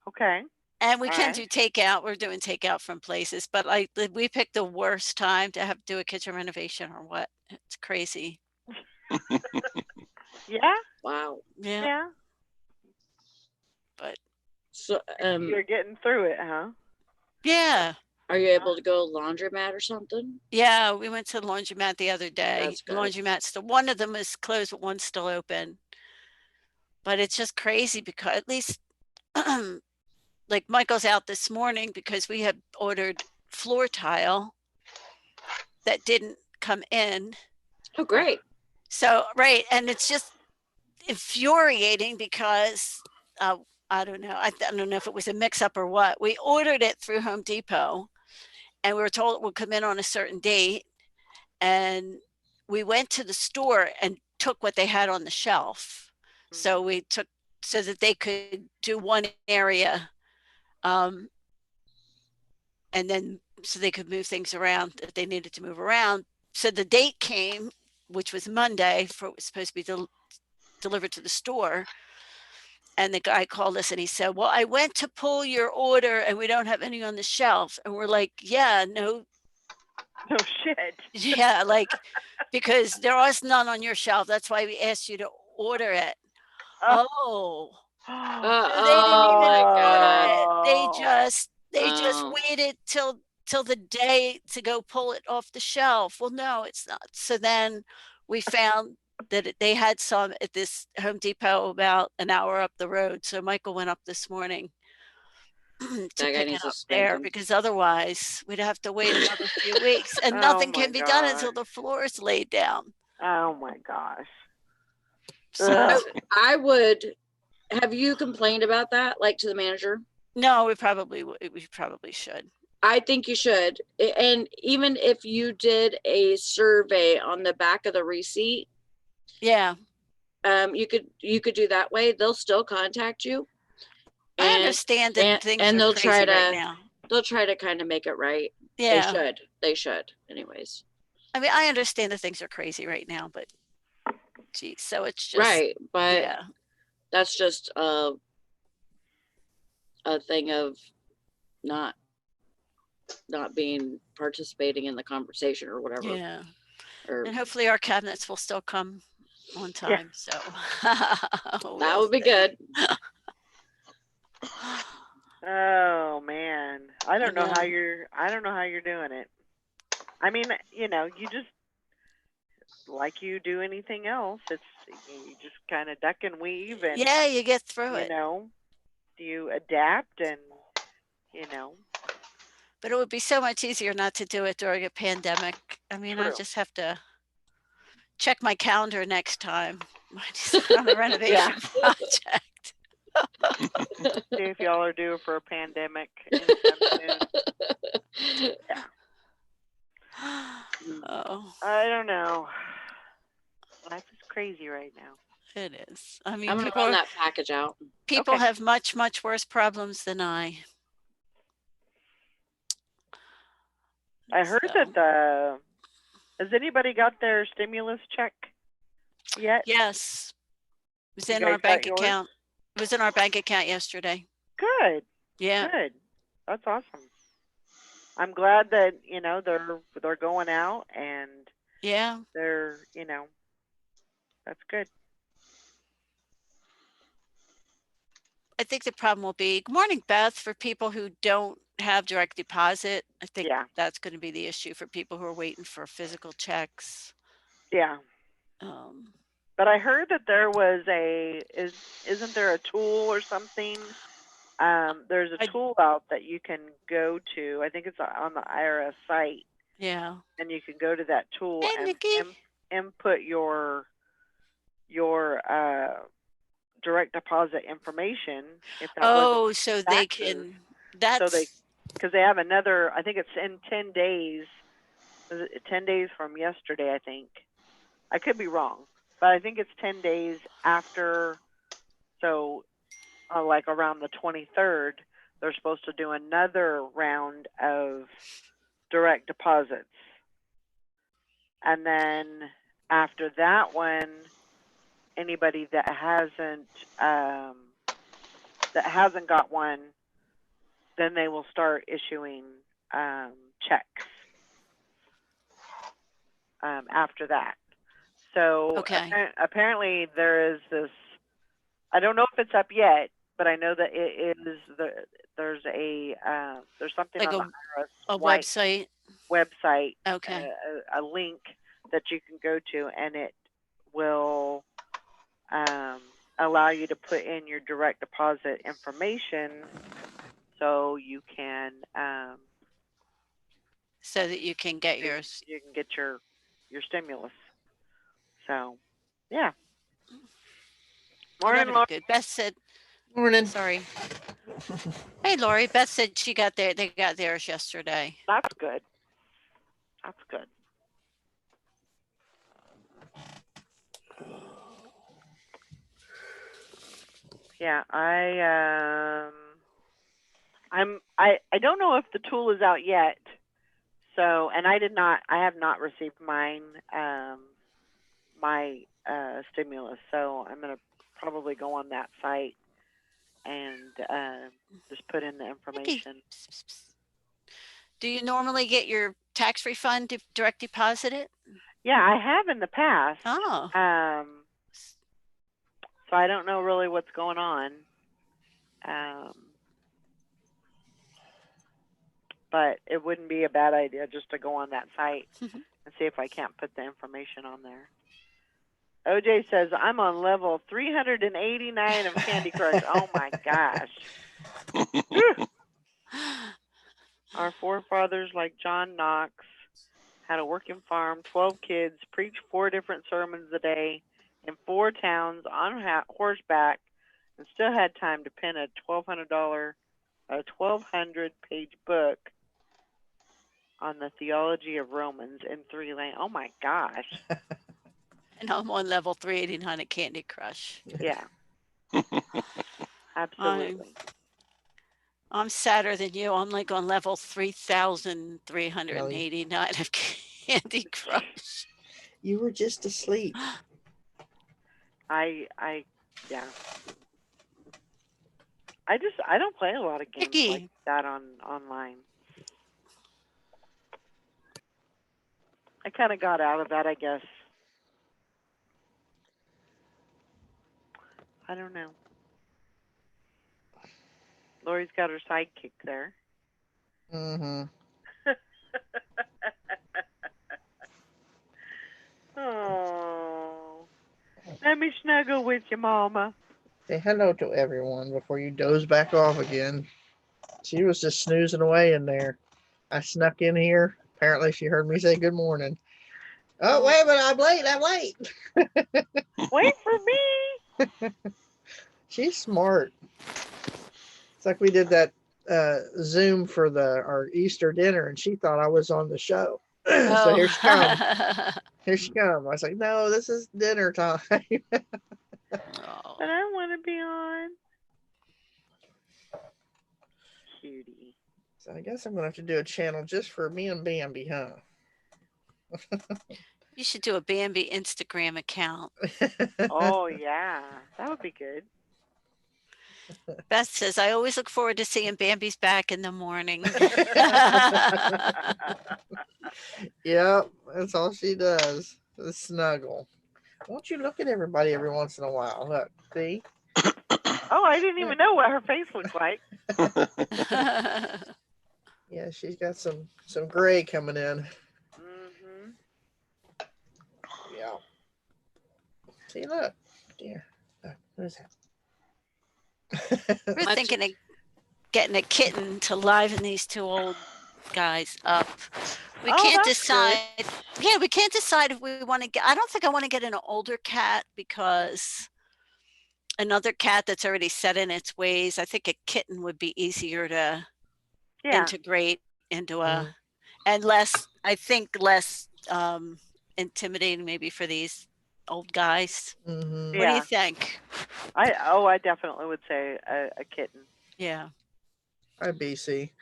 Okay. And we can do takeout. We're doing takeout from places, but we picked the worst time to have to do a kitchen renovation or what. It's crazy. Yeah. Wow. Yeah. Yeah. But so you're getting through it, huh? Yeah. Are you able to go laundromat or something? Yeah, we went to the laundromat the other day. That's The good. laundromat's one of them is closed, but one's still open. But it's just crazy because at least like Michael's out this morning because we had ordered floor tile that didn't come in. Oh, great. So, right. And it's just infuriating because I don't know. I don't know if it was a mix up or what. We ordered it through Home Depot and we were told it would come in on a certain date. And we went to the store and took what they had on the shelf. So we took so that they could do one area. And then so they could move things around that they needed to move around. So the date came, which was Monday, for it was supposed to be delivered to the store. And the guy called us and he said, well, I went to pull your order and we don't have any on the shelf. And we're like, yeah, no shit. Yeah, like, because there was none on your shelf. That's why we asked you to order it. Oh. They didn't even order it. They just waited till till the day to go pull it off the shelf. Well, no, it's not. So then we found that they had some at this Home Depot about an hour up the road. So Michael went up this morning to That guy pick needs it a up there spanking. because otherwise we'd have to wait another few weeks and Oh nothing my can be done until God. the floor is laid down. Oh my gosh. So Ugh. I would. Have you complained about that, like to the manager? no, we probably should. I think you should. And even if you did a survey on the back of the receipt, Yeah, you could do that way. They'll still contact you. I understand that things are they'll crazy try right to now. they'll try to kind of make it right. Yeah, They should anyways. I mean, I understand that things are crazy right now, but geez, so it's just Right, but yeah, that's just a thing of not being participating in the conversation or whatever. yeah. Or And hopefully our cabinets will still come on Yeah. time. So that we'll would be see. good. Oh man. I don't know how know. you're doing it. I mean, you just like you do anything else, it's you just kind of duck and weave and Yeah, you get through it. you adapt and But it would be so much easier not to do it during a pandemic. I mean, I True. just have to check my calendar next time on a renovation project. see if y'all are due for a pandemic anytime soon. Oh, I don't know. Life is crazy right now. it is. I mean, I'm gonna run that package out. people Okay. have much, much worse problems than I. I heard So, that has anybody got their stimulus check yet? yes, it was You in guys our bank got yours? account. It was in our bank account yesterday. Good. Yeah. Good. That's awesome. I'm glad that, they're going out and Yeah. they're, that's good. I think the problem will be, good morning, Beth, for people who don't have direct deposit. I think Yeah. that's going to be the issue for people who are waiting for physical checks. Yeah. But I heard that there was isn't there a tool or something? There's a tool out that you can go to. I think it's on the IRS site. Yeah. And you can go to that tool Hey, and Nikki. input your direct deposit information. If that wasn't so taxes. they can. That's because they have another. I think it's in 10 days. Was it 10 days from yesterday? I think. I could be wrong, but I think it's 10 days after. So, like around the 23rd, they're supposed to do another round of direct deposits. And then after that one, anybody that hasn't got one, then they will start issuing checks after that. So okay. Apparently there is this. I don't know if it's up yet, but I know that it is. There's something Like on the a website. Okay. A link that you can go to, and it will allow you to put in your direct deposit information, so you can so that you can get yours. You can get your stimulus. So, yeah. Morning, Lori. Good. Beth said. Morning. Sorry. Hey, Lori. Beth said she got there. They got theirs yesterday. That's good. That's good. Yeah, I don't know if the tool is out yet. So, and I have not received mine, my stimulus. So I'm gonna probably go on that site and just put in the information. Do you normally get your tax refund direct deposited? Yeah, I have in the past. Oh. So I don't know really what's going on. but it wouldn't be a bad idea just to go on that site and see if I can't put the information on there. OJ says, I'm on level 389 of Candy Crush. Oh my gosh. Our forefathers like John Knox had a working farm, 12 kids, preached 4 different sermons a day in 4 towns on horseback, and still had time to pen a $1,200-page book on the theology of Romans in 3 lanes. Oh my gosh. And I'm on level 389 at Candy Crush. Yeah. Absolutely. I'm sadder than you. I'm like on level 3,389 of Candy Crush. You were just asleep. Yeah. I don't play a lot of games Vicky. like that online. I kind of got out of that, I guess. I don't know. Lori's got her sidekick there. Mm-hmm. Oh, let me snuggle with you, Mama. Say hello to everyone before you doze back off again. She was just snoozing away in there. I snuck in here. Apparently she heard me say good morning. Oh, wait a minute, I'm late. Wait for me. She's smart. It's like we did that Zoom for our Easter dinner, and she thought I was on the show. So here she comes. Here she comes. I was like, no, this is dinner time. Oh. But I want to be on. Cutie. So I guess I'm going to have to do a channel just for me and Bambi, huh? You should do a Bambi Instagram account. Oh, yeah. That would be good. Beth says, I always look forward to seeing Bambi's back in the morning. Yep, that's all she does. The snuggle. Won't you look at everybody every once in a while? Look, see? Oh, I didn't even know what her face looked like. Yeah, she's got some gray coming in. Mm-hmm. Yeah. See, look. Dear. Look, what is that? We're thinking of getting a kitten to liven these 2 old guys up. We Oh, can't that's decide. Yeah, we can't decide if we want to get. I don't think I want to get an older cat because another cat that's already set in its ways. I think a kitten would be easier to Yeah. integrate into a, Mhm. and less. I think less intimidating maybe for these old guys. Mm-hmm. What do Yeah. you think? I definitely would say a kitten. Yeah. Hi, BC.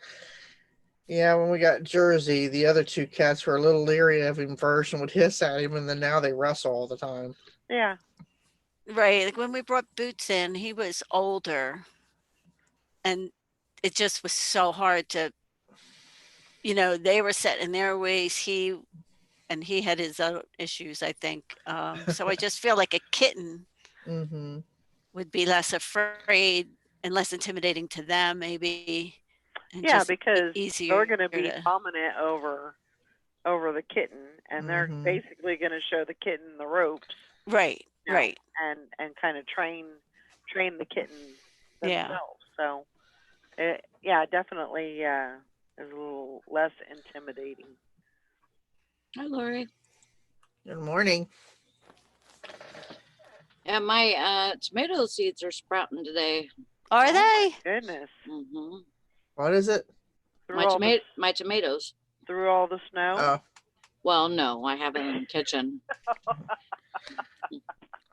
Yeah, when we got Jersey, the other 2 cats were a little leery of him first and would hiss at him, and then now they wrestle all the time. Yeah. Right. Like when we brought Boots in, he was older and it just was so hard to, they were set in their ways. He had his own issues, I think. So I just feel like a kitten Mm-hmm. would be less afraid and less intimidating to them, maybe. And Yeah, just because easier they're going to be to- dominant over the kitten, and they're Mhm. basically going to show the kitten the ropes. Right. you know, Right. and kind of train the kitten Yeah. themselves. So, yeah, definitely is a little less intimidating. Hi, Lori. Good morning. Yeah, my tomato seeds are sprouting today. Are Oh, they? Goodness, Hmm What is it? through My all the, my tomatoes. through all the snow. Oh, Well, no, I have it in the kitchen.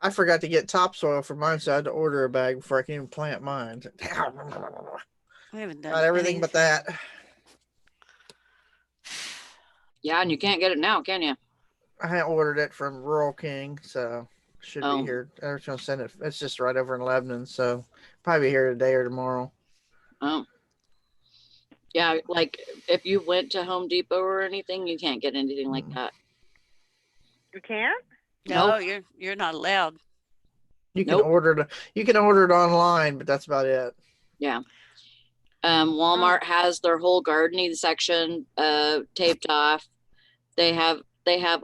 I forgot to get topsoil for mine, so I had to order a bag before I can even plant mine. We haven't done Not everything but that. Yeah, and you can't get it now, can you? I ordered it from Rural King, so should Oh. be here. I was gonna send it. It's just right over in Lebanon, so probably be here today or tomorrow. Oh. Yeah, like if you went to Home Depot or anything, you can't get anything like that. You can't? No, Nope. you're not allowed. You can Nope. order it. You can order it online, but that's about it. Yeah. Walmart has their whole gardening section taped off. They have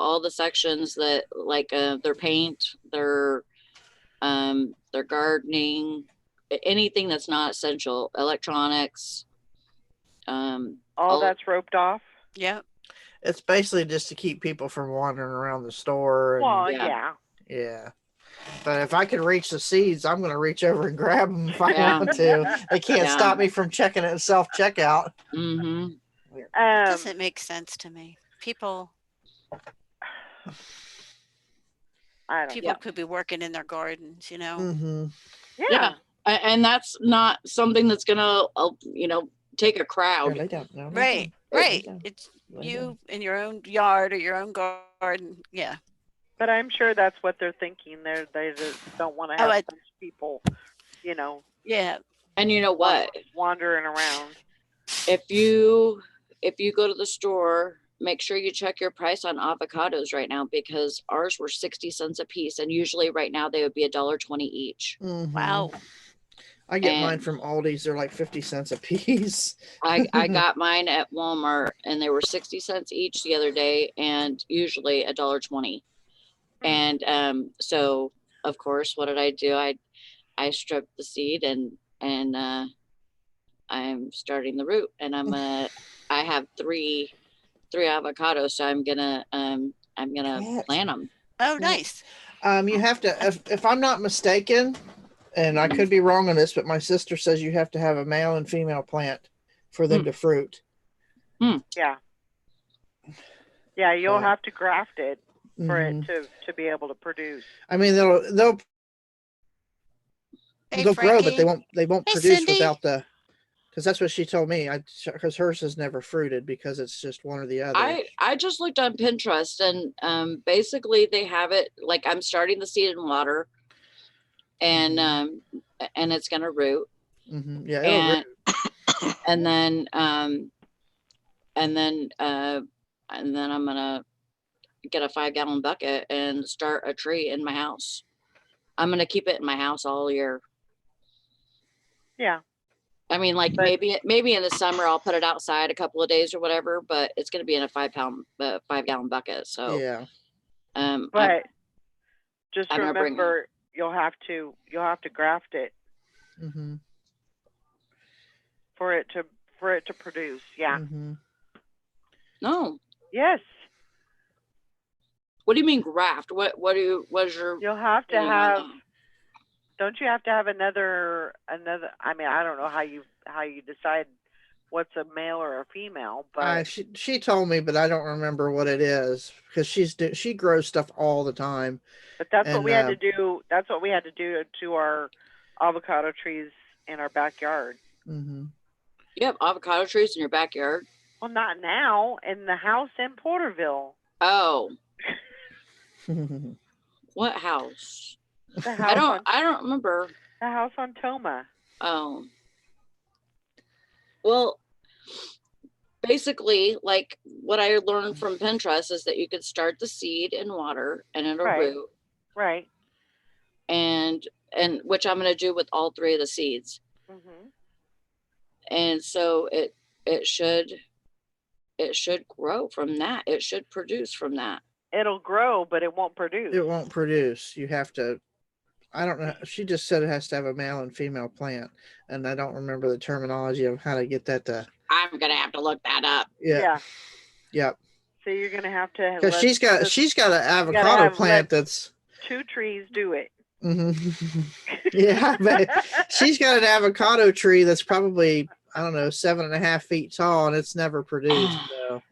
all the sections that like their paint, their gardening, anything that's not essential, electronics. All that's roped off. Yeah. It's basically just to keep people from wandering around the store. And, Well, yeah. yeah. But if I could reach the seeds, I'm going to reach over and grab them if I Yeah. want to. They can't Yeah. stop me from checking it in self-checkout. Mm-hmm. It doesn't make sense to me. People Yeah. could be working in their gardens, you know. Mm-hmm. Yeah. And that's not something that's gonna take a crowd. Lay down. No, lay Right. down. Right. down. It's Lay you down. in your own yard or your own garden. Yeah. But I'm sure that's what they're thinking. They just don't want to Oh, have I- a bunch of people, Yeah. And you know what? wandering around. If you go to the store, make sure you check your price on avocados right now, because ours were 60 cents a piece, and usually right now they would be $1.20 each. Mhm. Wow. I get mine And- from Aldi's. They're like 50 cents a piece. I got mine at Walmart, and they were 60 cents each the other day, and usually $1.20. And so of course, what did I do? I stripped the seed and I'm starting the root, and I have three avocados, so I'm gonna Cat. plant them. Oh, nice. You have to, if I'm not mistaken, and I could be wrong on this, but my sister says you have to have a male and female plant for them to fruit. Yeah. Yeah, you'll So- have to graft it for Mhm. it to be able to produce. I mean, they'll Hey, grow, but Frankie. they won't Hey, produce Cindy. without the. Because that's what she told me. Because hers has never fruited because it's just one or the other. I just looked on Pinterest, and basically they have it like I'm starting the seed in water, and it's gonna root, Mhm. Yeah. it'll and root. and then I'm gonna get a 5-gallon bucket and start a tree in my house. I'm gonna keep it in my house all year. Yeah. I mean, like But- maybe in the summer I'll put it outside a couple of days or whatever, but it's gonna be in a 5-gallon bucket. So Yeah. But just I'm gonna bring remember you'll have to graft it Mm-hmm. for it to produce. Yeah. Mm-hmm. no. Yes. What do you mean graft? What is your You'll have to opinion on have that? don't you have to have another I mean, I don't know how you decide what's a male or a female, but She told me, but I don't remember what it is because she grows stuff all the time. that's what we had and, to do. That's what we had to do to our avocado trees in our backyard. Mm-hmm. You have avocado trees in your backyard? Well, not now. In the house in Porterville. Oh, what house? The house I don't remember. the house on Toma. Oh. Well, basically, like what I learned from Pinterest is that you could start the seed in water and it'll Right. root, Right. and which I'm going to do with all 3 of the seeds. Mhm. And so it should grow from that. It should produce from that. It'll grow, but it won't produce. It won't produce. You have to. I don't know. She just said it has to have a male and female plant, and I don't remember the terminology of how to get that to. I'm going to have to look that up. Yeah. Yep. So you're gonna have to Because let she's got an gotta avocado have plant that's. 2 trees do it. Mhm. Yeah, but she's got an avocado tree that's probably, I don't know, 7.5 feet tall, and it's never produced. So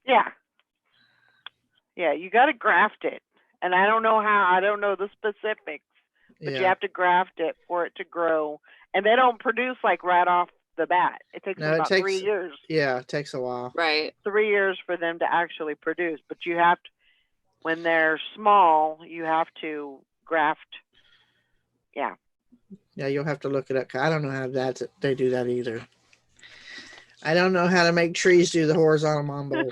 Yeah. Yeah, you got to graft it. And I don't know how, I don't know the specifics, but you yeah, have to graft it for it to grow. And they don't produce like right off the bat. It takes No, them it about takes- 3 years. yeah, it takes a while. Right. 3 years for them to actually produce. But you have to, when they're small, you have to graft. Yeah. Yeah, you'll have to look it up. 'Cause I don't know how they do that either. I don't know how to make trees do the horizontal mambo.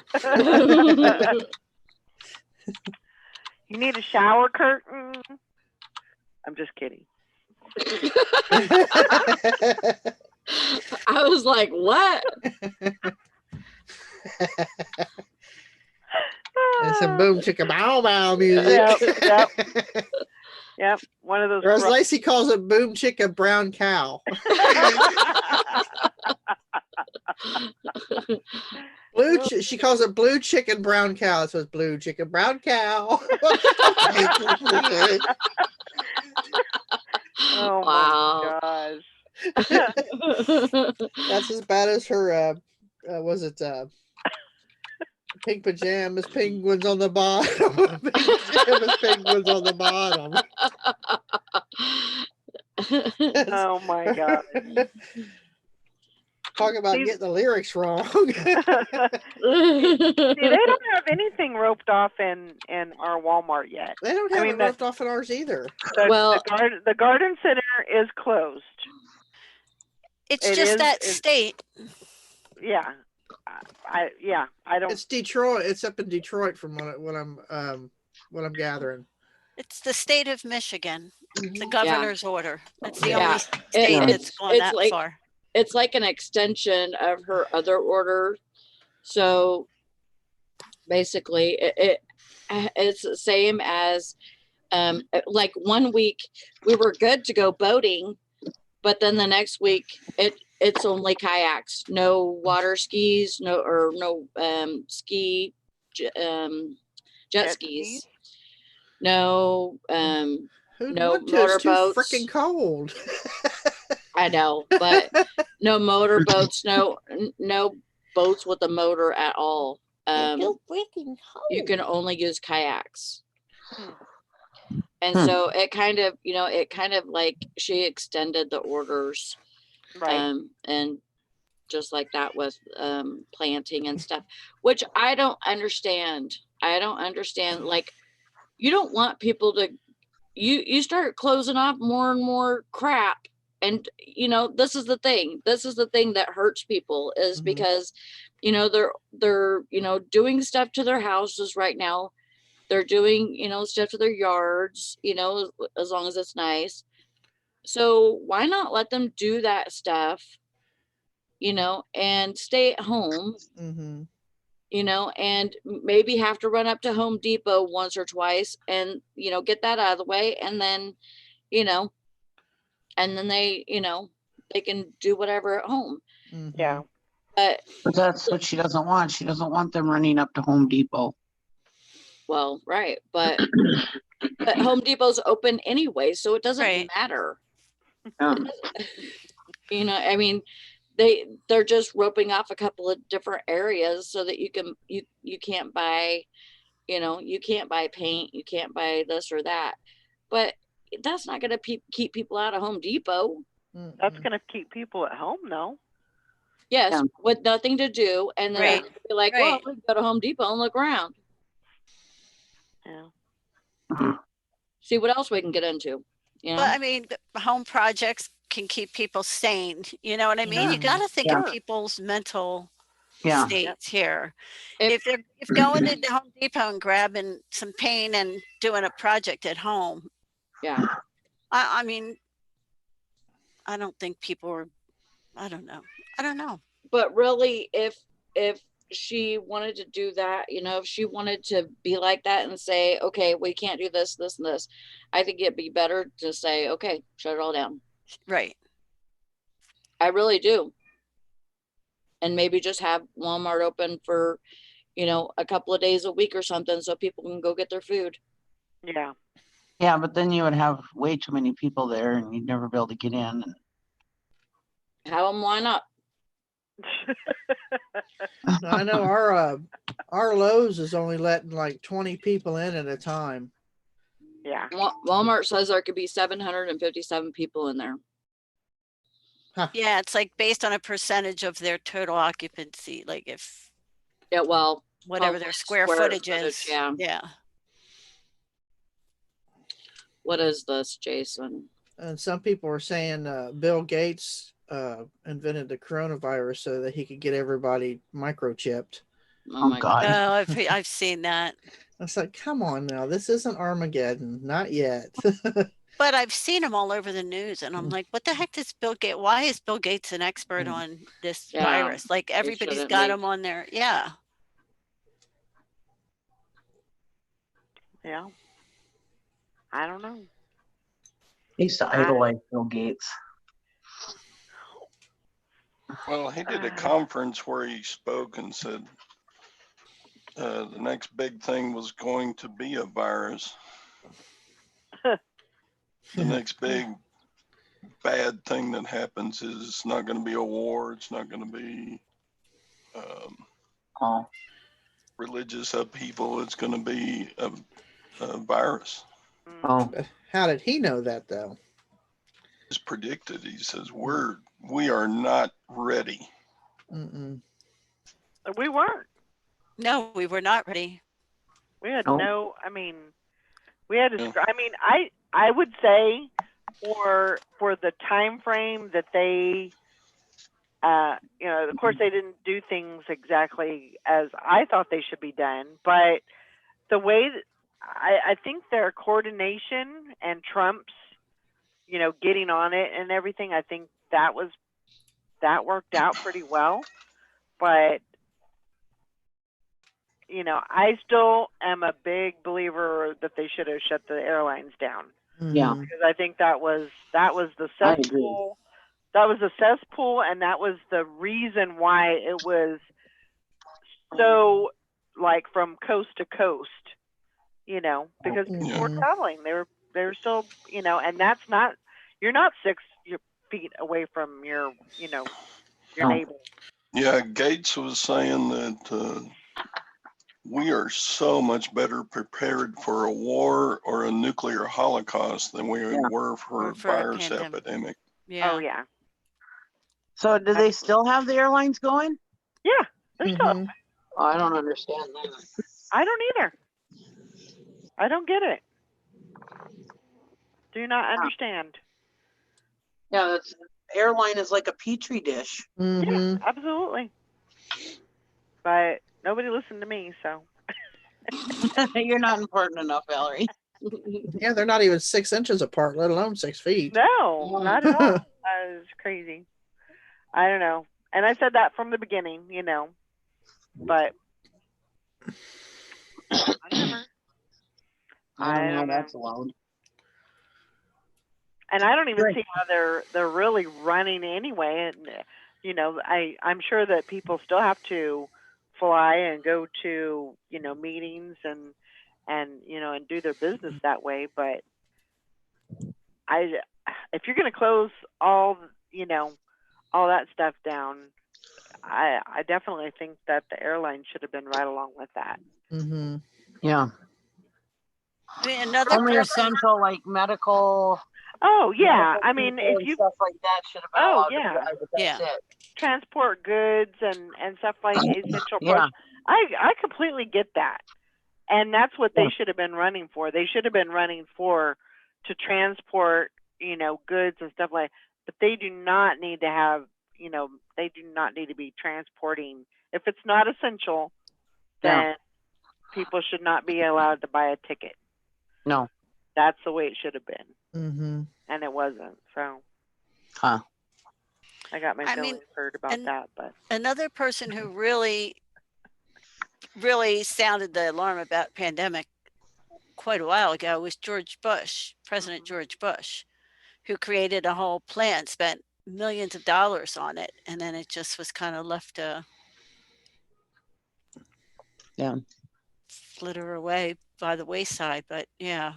You need a shower curtain. I'm just kidding. I was like, what? And some boom chicka bow bow music. Yep. Yep. One of those. Or as gruff- Lacey calls it, boom chicka brown cow. She calls it blue chicken brown cow. So it's blue chicken brown cow. Oh Wow. my gosh. That's as bad as her. Was it pink pajamas, penguins on the bottom? Pink pajamas, penguins on the bottom. Oh my god. Talk about See- getting the lyrics wrong. See, they don't have anything roped off in our Walmart yet. They don't I have mean, it roped off in ours either. Well- the garden center is closed. It's It just is- that it's- state. Yeah. I don't. It's Detroit. It's up in Detroit from what I'm gathering. It's the state of Michigan, the Mhm. governor's order. That's the Yeah. only state It- that's gone it's that like- far. It's like an extension of her other order. So basically it's the same as like 1 week we were good to go boating, but then the next week it's only kayaks, no water skis, no ski jet skis, no Who'd No want to? It's too motorboats. freaking cold. I know, but no motorboats, no boats with a motor at all. freaking cold. You can only use kayaks. Hmm. And so it kind of like she extended the orders, Right. and just like that with planting and stuff, which I don't understand. Like, you don't want people to, you start closing off more and more crap. And this is the thing that hurts people is Mhm. because they're doing stuff to their houses right now. They're doing stuff to their yards, as long as it's nice. So why not let them do that stuff, and stay at home, Mm-hmm. and maybe have to run up to Home Depot once or twice and get that out of the way, and then they can do whatever at home. Mm-hmm. Yeah. But But that's what she doesn't want. She doesn't want them running up to Home Depot. well, right, but Home Depot's open anyway, so it doesn't Right. matter. Yeah. I mean, they're just roping off a couple of different areas so that you can't buy, you can't buy paint, you can't buy this or that. But that's not going to keep people out of Home Depot. That's going to keep people at home, though. Yes, Yeah. with nothing to do, and then Right. be like, well, Right. we can go to Home Depot and look around, Yeah. see what else we can get into. But I mean, the home projects can keep people sane. You know what I mean? You Yeah. got to think Yeah. of people's mental Yeah. states here. If- If going into Home Depot and grabbing some paint and doing a project at home, yeah, I mean, I don't think people are. I don't know. but really, if she wanted to do that, if she wanted to be like that and say, okay, we can't do this, this, and this, I think it'd be better to say, okay, shut it all down. Right. I really do. And maybe just have Walmart open for, a couple of days a week or something so people can go get their food. Yeah. Yeah, but then you would have way too many people there and you'd never be able to get in. Have them line up. I know our Lowe's is only letting like 20 people in at a time. Yeah. Walmart says there could be 757 people in there. Yeah, it's like based on a percentage of their total occupancy. Like if Yeah, well, whatever their square footage is. yeah. Yeah. What is this, Jason? And some people are saying Bill Gates invented the coronavirus so that he could get everybody microchipped. Oh, my God. Oh, I've seen that. It's like, come on now, this isn't Armageddon, not yet. But I've seen them all over the news, and I'm like, what the heck does Bill Gates? Why is Bill Gates an expert on this Yeah, virus? Like everybody's shouldn't got be. him on there. Yeah. Yeah. I don't know. I used to idolize Bill Gates. Well, he did a conference where he spoke and said the next big thing was going to be a virus. The next big bad thing that happens is it's not going to be a war. It's not going to be Oh, religious upheaval. It's going to be a virus. oh, How did he know that though? It's predicted. He says we are not ready. Mm-mm. We weren't. No, we were not ready. We had Oh. no. I mean, we had to. Yeah. I mean, I would say for the time frame that they, you know, of course they didn't do things exactly as I thought they should be done, but the way that I think their coordination and Trump's, you know, getting on it and everything, I think that worked out pretty well. But you know, I still am a big believer that they should have shut the airlines down, yeah. Mhm. because I think that was the I agree. cesspool. That was the cesspool, and that was the reason why it was so like from coast to coast, you know, because people were Mhm. traveling. They were still, you know, and that's not, you're not 6 feet away from your, you know, your No. neighbor. Yeah, Gates was saying that we are so much better prepared for a war or a nuclear holocaust than we Yeah. were for Or a for a virus pandemic. epidemic. Yeah. Oh yeah, So do they still have the airlines going? yeah. They're still. Mhm. Oh, I don't understand that. I don't either. I don't get it. Do not understand. Yeah, that's airline is like a petri dish. Mhm. Absolutely. But nobody listened to me, so. You're not important enough, Valerie. Yeah, they're not even 6 inches apart, let alone 6 feet. No, not at all. That was crazy. I don't know. And I said that from the beginning, you know. But whatever. I don't know how don't know. that's allowed. And I don't even Right. see how they're really running anyway. And you know, I'm sure that people still have to fly and go to, you know, meetings and you know, and do their business that way. But if you're going to close all, you know, all that stuff down, I definitely think that the airline should have been right along with that. Mhm. Yeah. I mean, another Only person. essential like medical. Oh yeah, medical I mean, people if and you stuff like that should have been Oh, allowed yeah. to fly, but that's Yeah. it. transport goods and stuff like essential Yeah. products, I completely get that. And that's what Yeah. they should have been running for. They should have been running to transport, you know, goods and stuff like, but they do not need to have, you know, they do not need to be transporting. If it's not essential, Yeah. then people should not be allowed to buy a ticket. No. That's the way it should have been. Mhm. And it wasn't. So Huh. I got my I mean, feelings hurt about and- that, but Another person who really sounded the alarm about pandemic quite a while ago was George Bush, President George Bush, who created a whole plan, spent millions of dollars on it, and then it just was kind of left to Yeah. flitter away by the wayside. But yeah,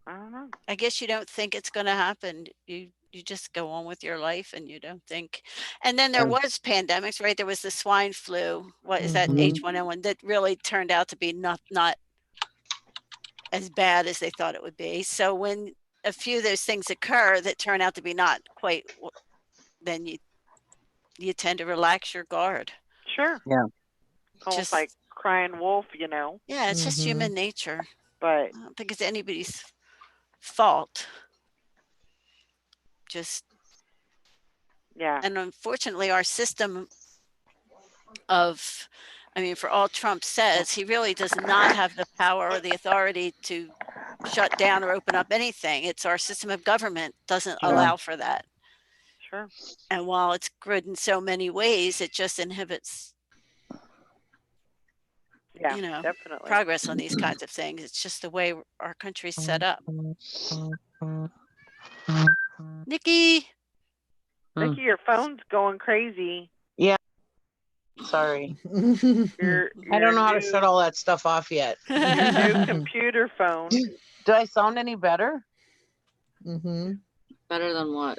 I don't know. I guess you don't think it's going to happen. You just go on with your life and you don't think. And then there Yeah. was pandemics, right? There was the swine flu. What is that? Mhm. H1N1 that really turned out to be not as bad as they thought it would be. So when a few of those things occur that turn out to be not quite, then you tend to relax your guard. Sure. Yeah. Almost Just like crying wolf, you know. yeah, it's just Mhm. human nature. But I don't think it's anybody's fault. Just yeah. and unfortunately our system of I mean, for all Trump says, he really does not have the power or the authority to shut down or open up anything. It's our system of government doesn't Yeah. allow for that. Sure. And while it's good in so many ways, it just inhibits, Yeah, you know, definitely. progress on these kinds of things. It's just the way our country's set up. Nikki, Nikki, your phone's going crazy. Sorry. Your I don't know how to new- shut all that stuff off yet. your new computer phone. Do I sound any better? Mm-hmm. Better than what?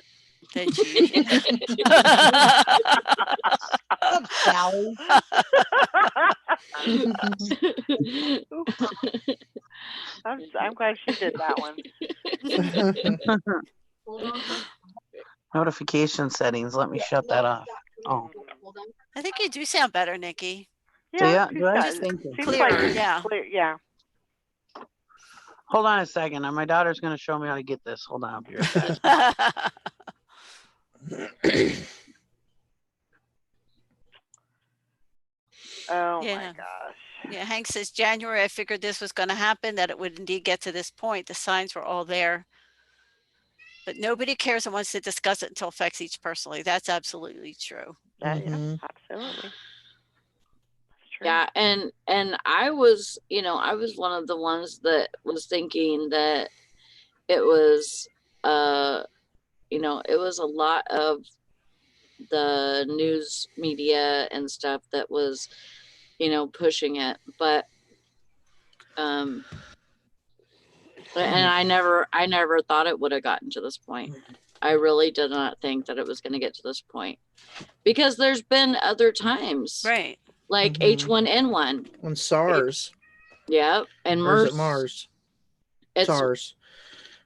did you? Up, Sally. I'm glad she did that one. Notification settings. Let me shut that off. Oh, I think you do sound better, Nikki. yeah, she's do I? got- Thank you. seems Clearer, like yeah. yeah. Hold on a second. My daughter's going to show me how to get this. Hold on. I'll be right back. Oh Yeah. my gosh. Yeah, Hank says January, I figured this was going to happen, that it would indeed get to this point. The signs were all there. But nobody cares and wants to discuss it until it affects each personally. That's absolutely true. That, Mhm. absolutely. That's true. Yeah, and I was, I was one of the ones that was thinking that it was it was a lot of the news media and stuff that was, pushing it. But and I never thought it would have gotten to this point. I really did not think that it was going to get to this point, because there's been other times, Right. like Mhm. H1N1. On SARS. Yeah, and Or is MERS. it Mars? It's SARS.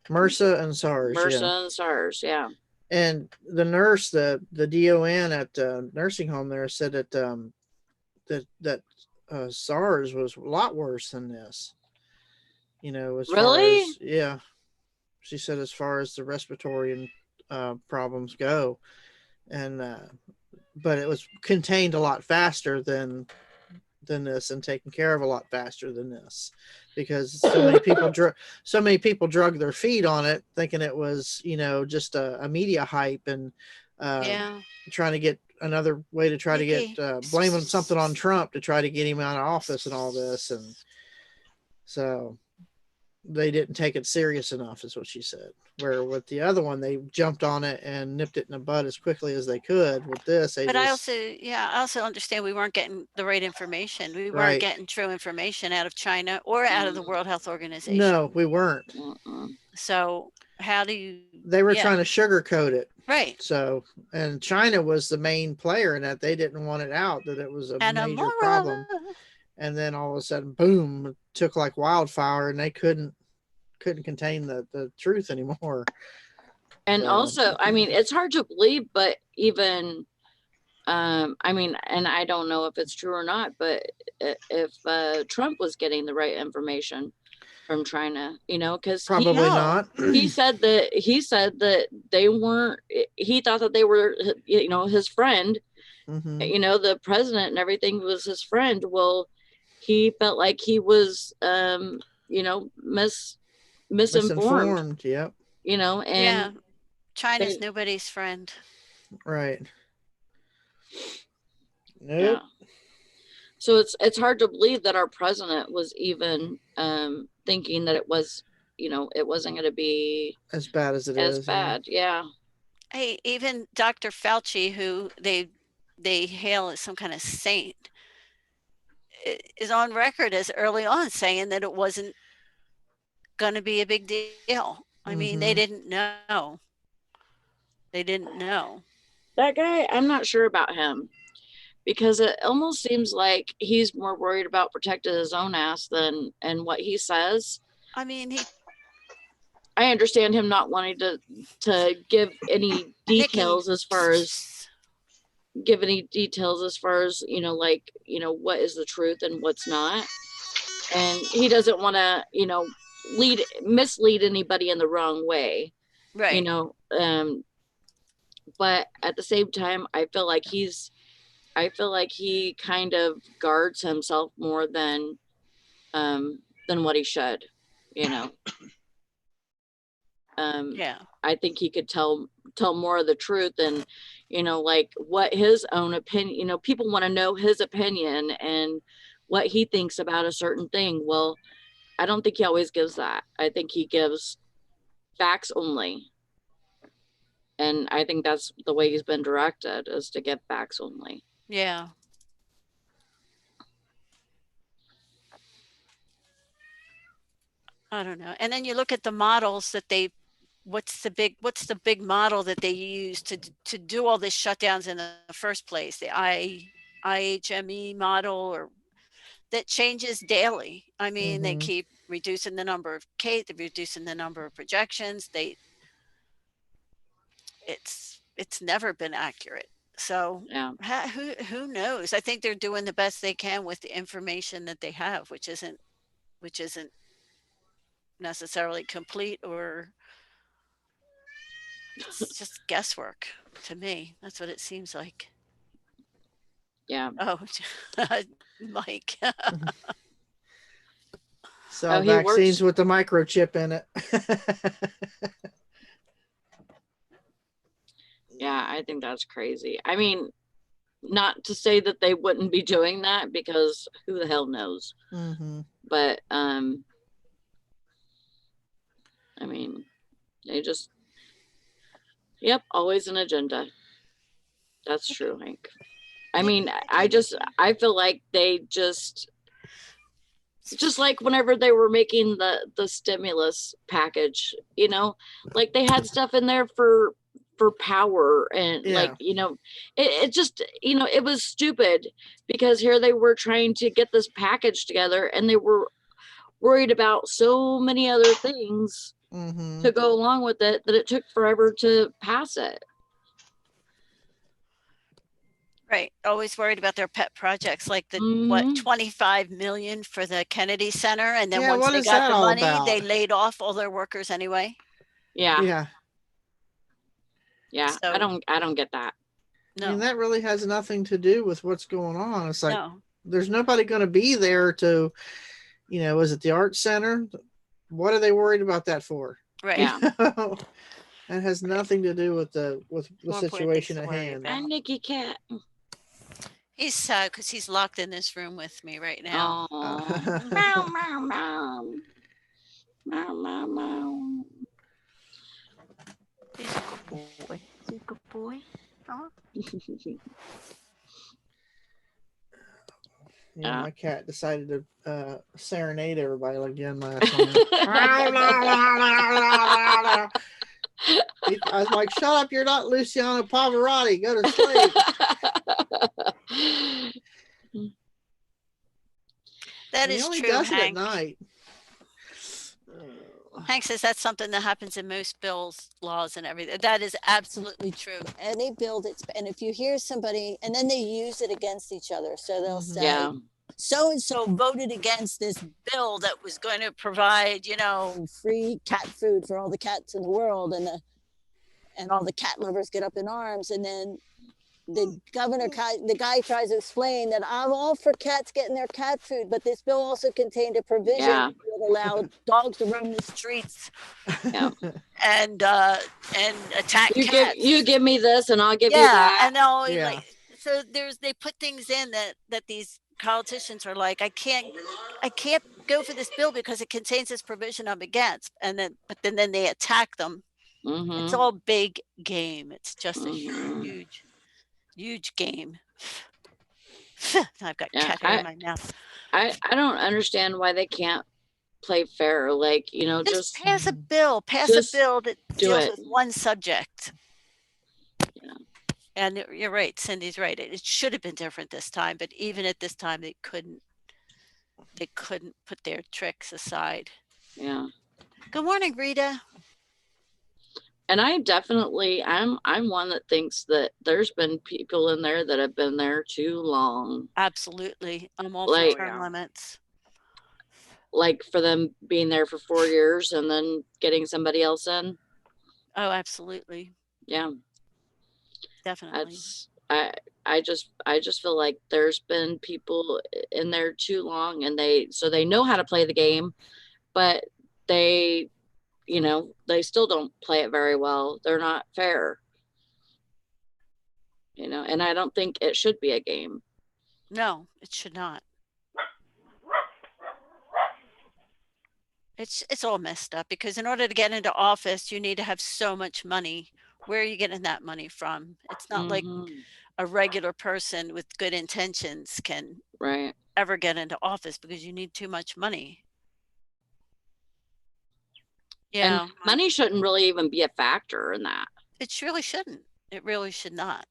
MRSA and SARS. MRSA Yeah. and SARS. Yeah. And the nurse, the DON at the nursing home there said that that SARS was a lot worse than this. As Really? far as, yeah. She said as far as the respiratory and problems go, and but it was contained a lot faster than this, and taken care of a lot faster than this, because so many people drug their feet on it, thinking it was just a media hype, and Yeah. trying to get another way to try to Nikki. get blaming something on Trump to try to get him out of office and all this, and so they didn't take it serious enough, is what she said. Where with the other one, they jumped on it and nipped it in the bud as quickly as they could. With this, they But I just, also understand we weren't getting the right information. We weren't Right. getting true information out of China or out of the World Health Organization. no, we weren't. Mm-mm. So how do you, They were Yeah. trying to sugarcoat it. right. So, and China was the main player in that. They didn't want it out that it was a And major problem. And then all of a sudden, boom, it took like wildfire, and they couldn't contain the truth anymore. And So- also, I mean, it's hard to believe, but even, I mean, and I don't know if it's true or not, but if Trump was getting the right information from China, because Probably No. not. he said that they weren't, he thought that they were, his friend, Mhm. the president and everything was his friend. Well, he felt like he was, misinformed, Yep. and Yeah. China's they- nobody's friend. Right. yeah. Nope. So it's hard to believe that our president was even thinking that it was, it wasn't going to be As bad as it as is. yeah. bad. Yeah. Hey, even Dr. Fauci, who they hail as some kind of saint, is on record as early on saying that it wasn't going to be a big deal. I mean, they Mhm. didn't know. They didn't know. That guy, I'm not sure about him, because it almost seems like he's more worried about protecting his own ass than and what he says. I mean, I understand him not wanting to give any details as far as what is the truth and what's not. And he doesn't want to, mislead anybody in the wrong way, right. But at the same time, I feel like I feel like he kind of guards himself more than what he should, you know. Yeah. I think he could tell more of the truth, and you know, like what his own opinion, you know, people want to know his opinion and what he thinks about a certain thing. Well, I don't think he always gives that. I think he gives facts only. And I think that's the way he's been directed, is to give facts only. Yeah. I don't know. And then you look at the models that they, what's the big model that they use to do all this shutdowns in the first place? The IHME model, or that changes daily. I mean, they Mhm. keep reducing the number of they're reducing the number of projections. It's never been accurate. So Yeah. who knows? I think they're doing the best they can with the information that they have, which isn't necessarily complete, or it's just guesswork to me. That's what it seems like. Yeah. Oh, Mike. So he vaccines works. with the microchip in it. Yeah, I think that's crazy. I mean, not to say that they wouldn't be doing that, because who the hell knows? Mhm. But I mean, they just, yep, always an agenda. That's true, Hank. I mean, I feel like they just like whenever they were making the stimulus package, you know, like they had stuff in there for power, and like, Yeah. you know, it just, you know, it was stupid, because here they were trying to get this package together, and they were worried about so many other things Mhm. to go along with it, that it took forever to pass it. Right. Always worried about their pet projects, like the Mhm. 25 million for the Kennedy Center. And then Yeah, once what they is got that the all money, they about? laid off all their workers anyway. Yeah. Yeah. Yeah. I So don't get that. I mean, no, that really has nothing to do with what's going on. It's like no. there's nobody going to be there to, you know, is it the art center? What are they worried about that for? Right. Yeah. That has nothing to do with the More important things situation to at worry hand. about. And Nikki Cat. He's sad because he's locked in this room with me right now. Oh. Meow, meow, meow. Meow, meow, meow. He's a good boy. He's a good boy. Huh? Yeah, Uh. my cat decided to serenade everybody again last night. I was like, "Shut up! You're not Luciano Pavarotti. Go to sleep." That And he is only true, does it at Hank. night. Hank says that's something that happens in most bills, laws, and everything. That is absolutely true. Any bill that's, and if you hear somebody, and then they use it against each other. So they'll Mhm. say, Yeah. so and so voted against this bill that was going to provide, you know, free cat food for all the cats in the world, and all the cat lovers get up in arms, and then the guy tries to explain that I'm all for cats getting their cat food, but this bill also contained a provision Yeah. that would allow dogs to roam the streets Yeah. and attack You cats. give me this, and I'll give you Yeah, that. and they'll Yeah. like, so they put things in that these politicians are like, I can't go for this bill because it contains this provision I'm against, and then they attack them. It's Mhm. all big game. It's just a Mhm. huge game. I've got Yeah, cat hair in my mouth. I don't understand why they can't play fair. Like, you know, Just just pass a bill. Pass just a bill that do deals it. with one subject. Yeah. And you're right. Cindy's right. It should have been different this time, but even at this time, they couldn't put their tricks aside. Yeah. Good morning, Rita. And I definitely, I'm one that thinks that there's been people in there that have been there too long. Absolutely. I'm all Like- for term limits. Like for them being there for 4 years and then getting somebody else in. Oh, absolutely. Yeah. Definitely. That's, I just feel like there's been people in there too long, and they know how to play the game, but they, they still don't play it very well. They're not fair, and I don't think it should be a game. No, it should not. It's all messed up because in order to get into office, you need to have so much money. Where are you getting that money from? It's not like Mhm. a regular person with good intentions can Right. ever get into office because you need too much money. And Yeah, money shouldn't really even be a factor in that. it really shouldn't. It really should not.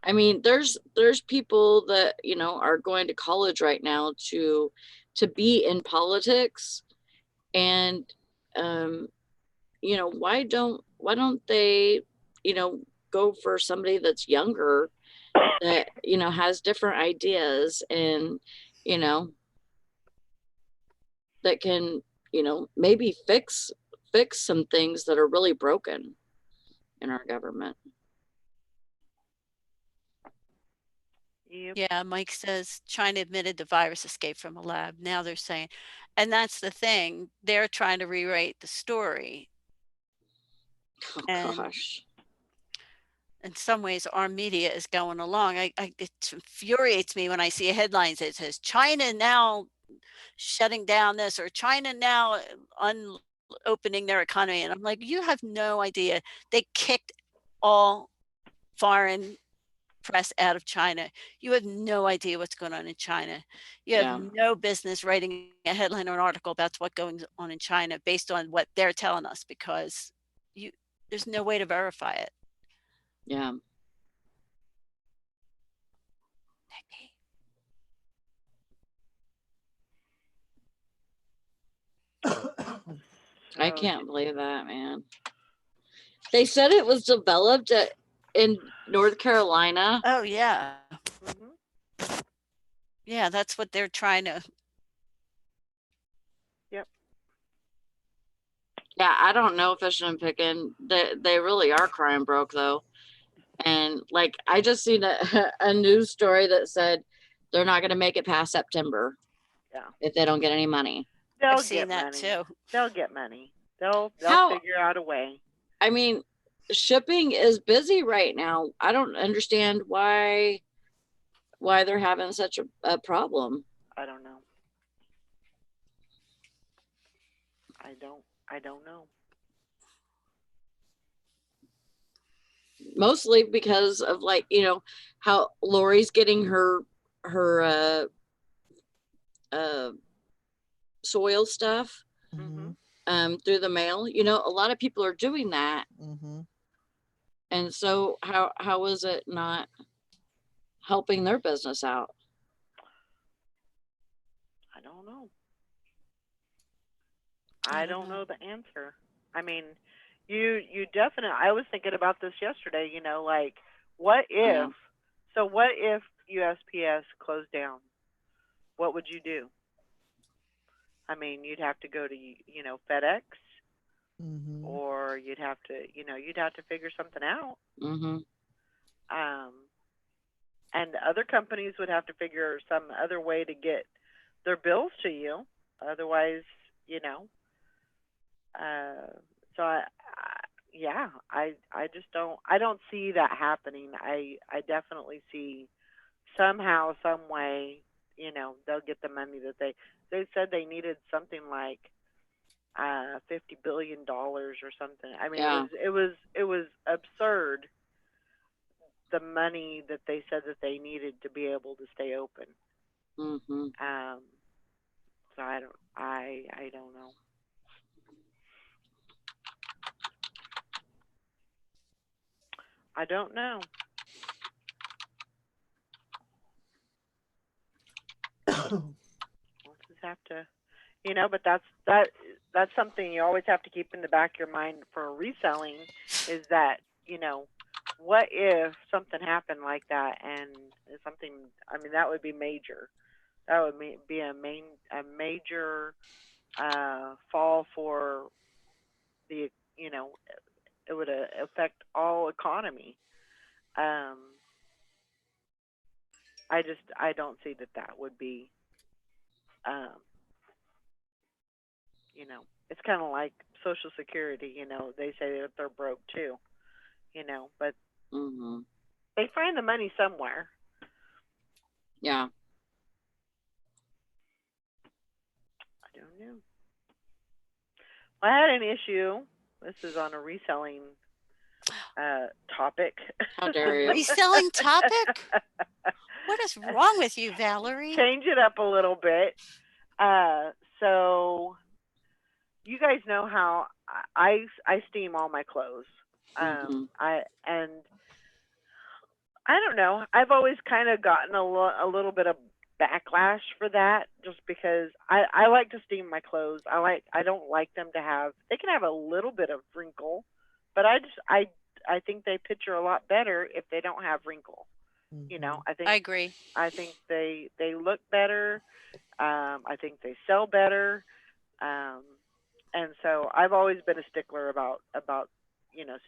I mean, there's people that, are going to college right now to be in politics, and why don't they, go for somebody that's younger, that, has different ideas, and, you know, that can, maybe fix some things that are really broken in our government. Yep. Yeah, Mike says China admitted the virus escaped from a lab. Now they're saying, and that's the thing, they're trying to rewrite the story. Oh And gosh. in some ways, our media is going along. It infuriates me when I see a headline that says China now shutting down this or China now opening their economy. And I'm like, you have no idea. They kicked all foreign press out of China. You have no idea what's going on in China. You have Yeah. no business writing a headline or an article about what's going on in China based on what they're telling us because there's no way to verify it. Yeah. I So, can't believe that, man. They said it was developed in North Carolina. Oh yeah. mhm. Yeah, that's what they're trying to. Yep. Yeah, I don't know, Fishing and Picking. They really are crying broke though. And like, I just seen a news story that said they're not going to make it past September Yeah. if they don't get any money. They'll I've get seen that money. too. They'll get money. They'll How- figure out a way. I mean, shipping is busy right now. I don't understand why they're having such a problem. I don't know. I don't know. Mostly because of, like, how Lori's getting her soil stuff Mhm, through the mail. A lot of people are doing that. mhm. And so how is it not helping their business out? I don't know. I don't know the answer. I mean, you definitely. I was thinking about this yesterday. Like, what Yeah. if? So what if USPS closed down? What would you do? I mean, you'd have to go to FedEx, Mhm. or you'd have to figure something out. Mm-hmm. And other companies would have to figure some other way to get their bills to you. Otherwise, you know. So yeah, I just don't see that happening. I definitely see somehow, some way, they'll get the money that they said they needed something like $50 billion or something. I mean, Yeah. it was absurd, the money that they said that they needed to be able to stay open. Mm-hmm. So I don't know. I don't know. We'll just have to, but that's something you always have to keep in the back of your mind for reselling, is that, what if something happened like that, and something, I mean, that would be major. That would be a major fall for the, it would affect all economy. Um, I don't see that that would be, um, you know, it's kind of like Social Security. You know, they say that they're broke too. You know, but Mm-hmm. they find the money somewhere. Yeah. I don't know. Well, I had an issue. This is on a reselling topic. How dare you? Reselling topic? What is wrong with you, Valerie? Change it up a little bit. So you guys know how I steam all my clothes. Mhm. I don't know. I've always kind of gotten a little bit of backlash for that, just because I like to steam my clothes. I don't like them to have. They can have a little bit of wrinkle, but I think they picture a lot better if they don't have wrinkle. You know, Mhm. I agree. I think they look better. I think they sell better. Um, and so I've always been a stickler about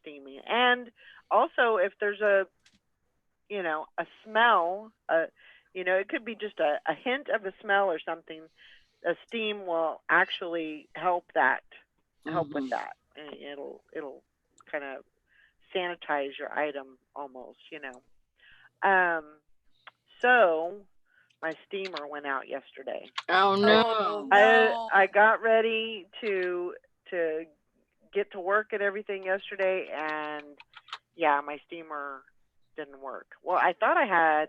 steaming. And also, if there's a smell, it could be just a hint of a smell or something. A steam will actually help with Mhm. that. And it'll kind of sanitize your item almost. So my steamer went out yesterday. Oh Oh, no. no. I got ready to get to work and everything yesterday, and yeah, my steamer didn't work. Well, I thought I had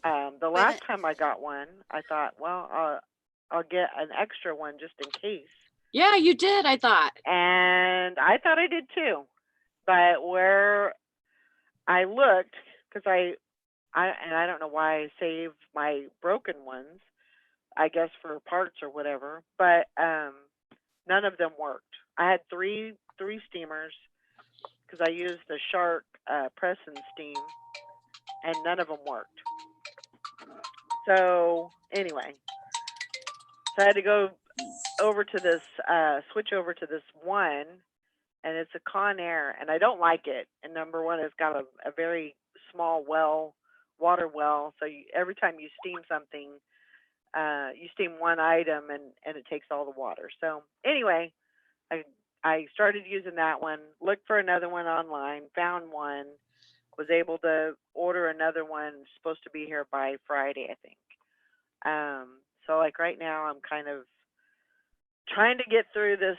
the Wait a last minute. time I got one. I thought, well, I'll get an extra one just in case, Yeah, you did, I thought. and I thought I did too. But where I looked, because I don't know why I saved my broken ones. I guess for parts or whatever, but none of them worked. I had three steamers because I used the Shark press and steam, and none of them worked. So anyway, so I had to go over to this switch over to this one, and it's a Conair, and I don't like it. And number one, it's got a very small water well, so every time you steam something, you steam one item, and it takes all the water. So anyway, I started using that one, looked for another one online, found one, was able to order another one, supposed to be here by Friday, I think. So like right now, I'm kind of trying to get through this,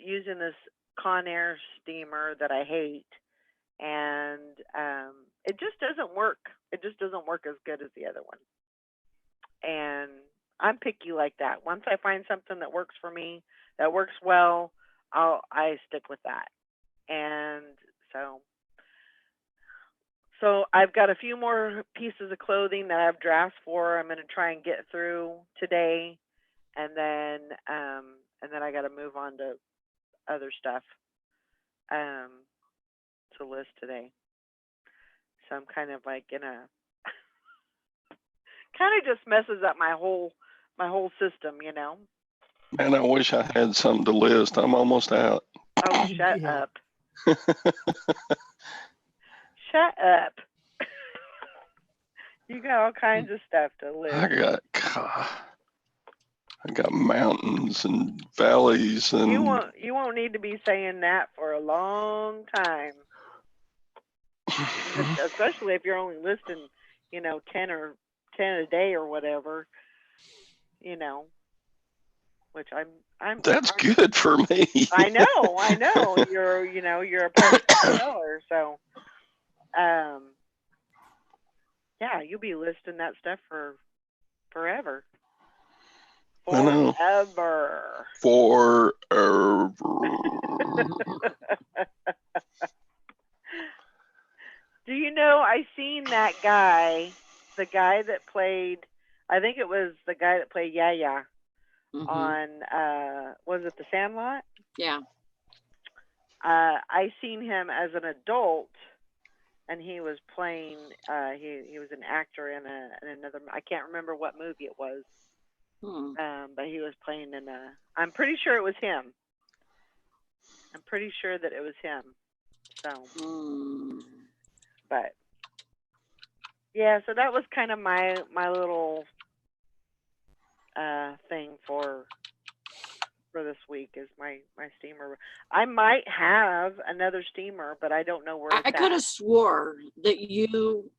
using this Conair steamer that I hate, and it just doesn't work. It just doesn't work as good as the other one. And I'm picky like that. Once I find something that works for me, that works well, I stick with that. And so I've got a few more pieces of clothing that I have drafts for. I'm going to try and get through today, and then I got to move on to other stuff to list today. So I'm kind of like in a kind of just messes up my whole system, Man, I wish I had something to list. I'm almost out. Oh, shut Yeah. up. Shut up. You got all kinds of stuff to I list. got mountains and valleys and You won't need to be saying that for a long time. Especially if you're only listing, 10 a day or whatever, which I'm that's good for me. I know. You're a part-time seller, so yeah, you'll be listing that stuff for forever. I know. Forever. Do you know, I seen that guy, the guy that played, I think it was the guy that played Yaya Mhm. on, was it The Sandlot? Yeah. I seen him as an adult, and he was playing, he was an actor in another, I can't remember what movie it was, Hmm. but he was playing in I'm pretty sure it was him. I'm pretty sure that it was him. So, Hmm. but Yeah, so that was kind of my little thing for this week is my steamer. I might have another steamer, but I don't know where it's I could at. have swore that you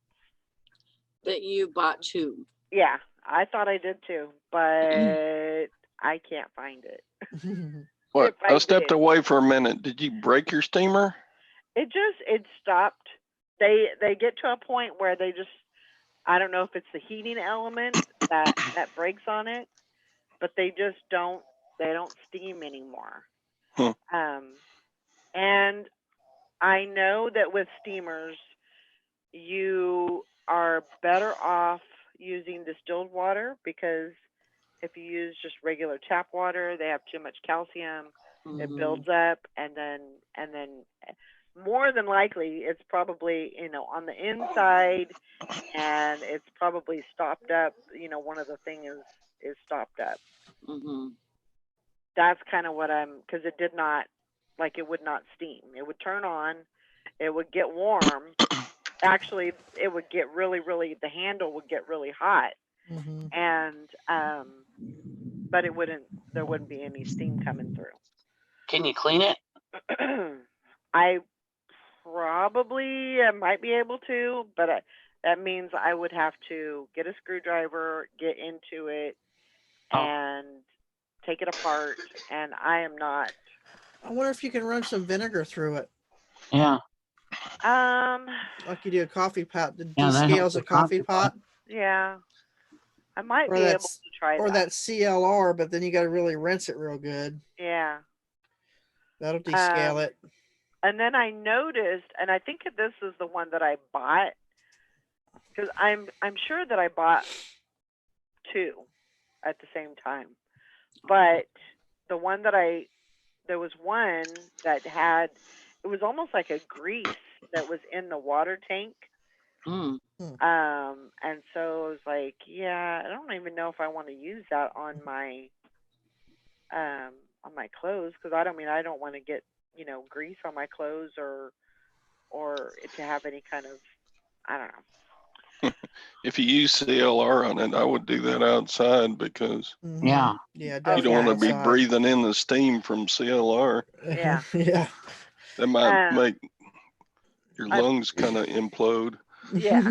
bought two. Yeah, I thought I did too, but I can't find it. What? If I I stepped did. away for a minute. Did you break your steamer? It stopped. They get to a point where they just, I don't know if it's the heating element that breaks on it, but they just don't steam anymore. Hmm. And I know that with steamers, you are better off using distilled water because if you use just regular tap water, they have too much calcium. It Mhm. builds up, and then more than likely it's probably on the inside, and it's probably stopped up. One of the things is stopped up. Mhm. That's kind of what because it did not, like, it would not steam. It would turn on, it would get warm. Actually, it would get really, the handle would get really hot, Mhm. and but there wouldn't be any steam coming through. Can you clean it? I might be able to, but that means I would have to get a screwdriver, get into it, Oh. and take it apart. And I am not. I wonder if you can run some vinegar through it, Yeah. like you do a coffee pot. The Yeah, that descales helps a with coffee coffee pot, Yeah, I might or be able that's to try or that. that CLR, but then you got to really rinse it real good. Yeah. That'll descale it. And then I noticed, and I think this is the one that I bought, because I'm sure that I bought two at the same time. But the one that there was one that had, it was almost like a grease that was in the water tank. Mm. And so I was like, yeah, I don't even know if I want to use that on my clothes, because I don't want to get grease on my clothes or it to have any kind of, I don't know. If you use CLR on it, I would do that outside because Mhm. Yeah. Yeah, Oh, you definitely don't want to be outside. breathing in the steam from CLR. Yeah. Yeah. That might Um, make your lungs kind of implode. Yeah.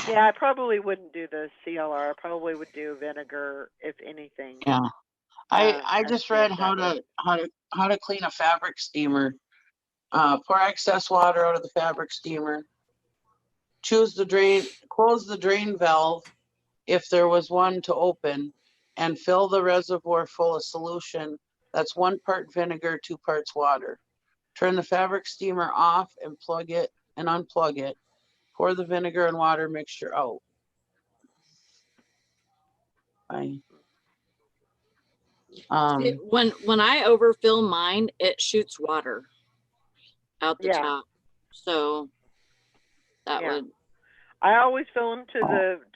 Yeah, I probably wouldn't do the CLR. I probably would do vinegar, if anything. Yeah. I and just do read it how that way. to clean a fabric steamer. Pour excess water out of the fabric steamer. Close the drain valve if there was one to open, and fill the reservoir full of solution that's 1 part vinegar, 2 parts water. Turn the fabric steamer off and plug it and unplug it. Pour the vinegar and water mixture out. Bye. When I overfill mine, it shoots water out the Yeah. top. So that Yeah. would. I always fill them to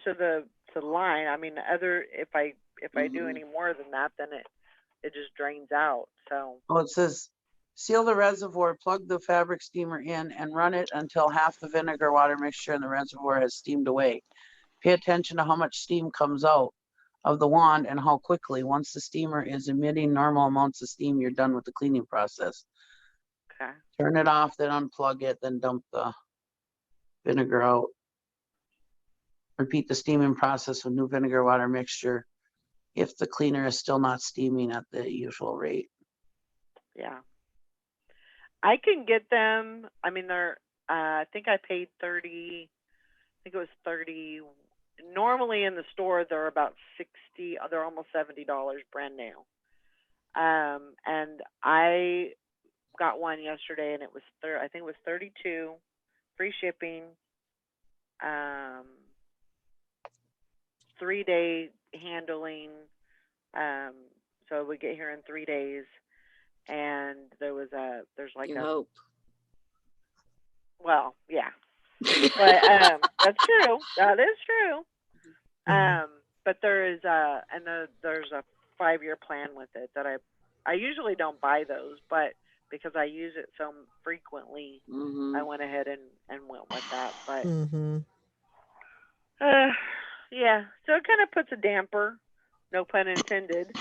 the line. I mean, if I do any more than that, then it just drains out. So Oh, it says seal the reservoir, plug the fabric steamer in, and run it until half the vinegar water mixture in the reservoir has steamed away. Pay attention to how much steam comes out of the wand and how quickly. Once the steamer is emitting normal amounts of steam, you're done with the cleaning process. okay. Turn it off, then unplug it, then dump the vinegar out. Repeat the steaming process with new vinegar water mixture if the cleaner is still not steaming at the usual rate. Yeah. I can get them. I mean, they're. I think I paid 30. I think it was 30. Normally in the store they're about 60. They're almost $70 brand new. And I got one yesterday, and it was I think it was 32, free shipping, 3-day handling. So it would get here in 3 days, and there's like You a, hope. well, yeah, but that's true. That is true. But there's a 5-year plan with it that I usually don't buy those, but because I use it so frequently, Mhm. I went ahead and went with that. But Mm-hmm. Yeah. So it kind of puts a damper, no pun intended,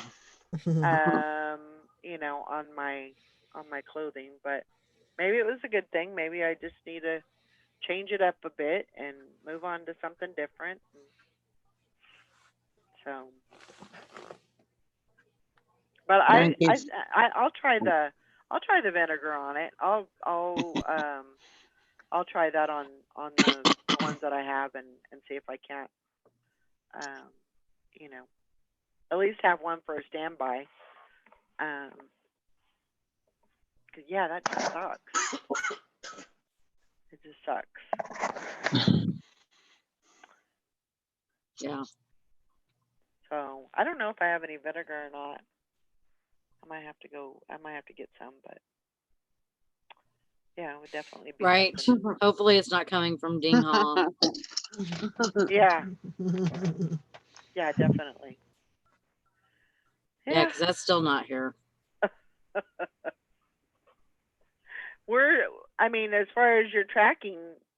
on my clothing. But maybe it was a good thing. Maybe I just need to change it up a bit and move on to something different. So, but I'll try the vinegar on it. I'll try that on the ones that I have and see if I can't, at least have one for a standby. 'Cause yeah, that just sucks. It just sucks. Yeah. So I don't know if I have any vinegar or not. I might have to get some, but yeah, it would definitely be Right. something. Hopefully it's not coming from Ding Hong. Yeah, yeah, definitely. Yeah, because that's still not here. As far as the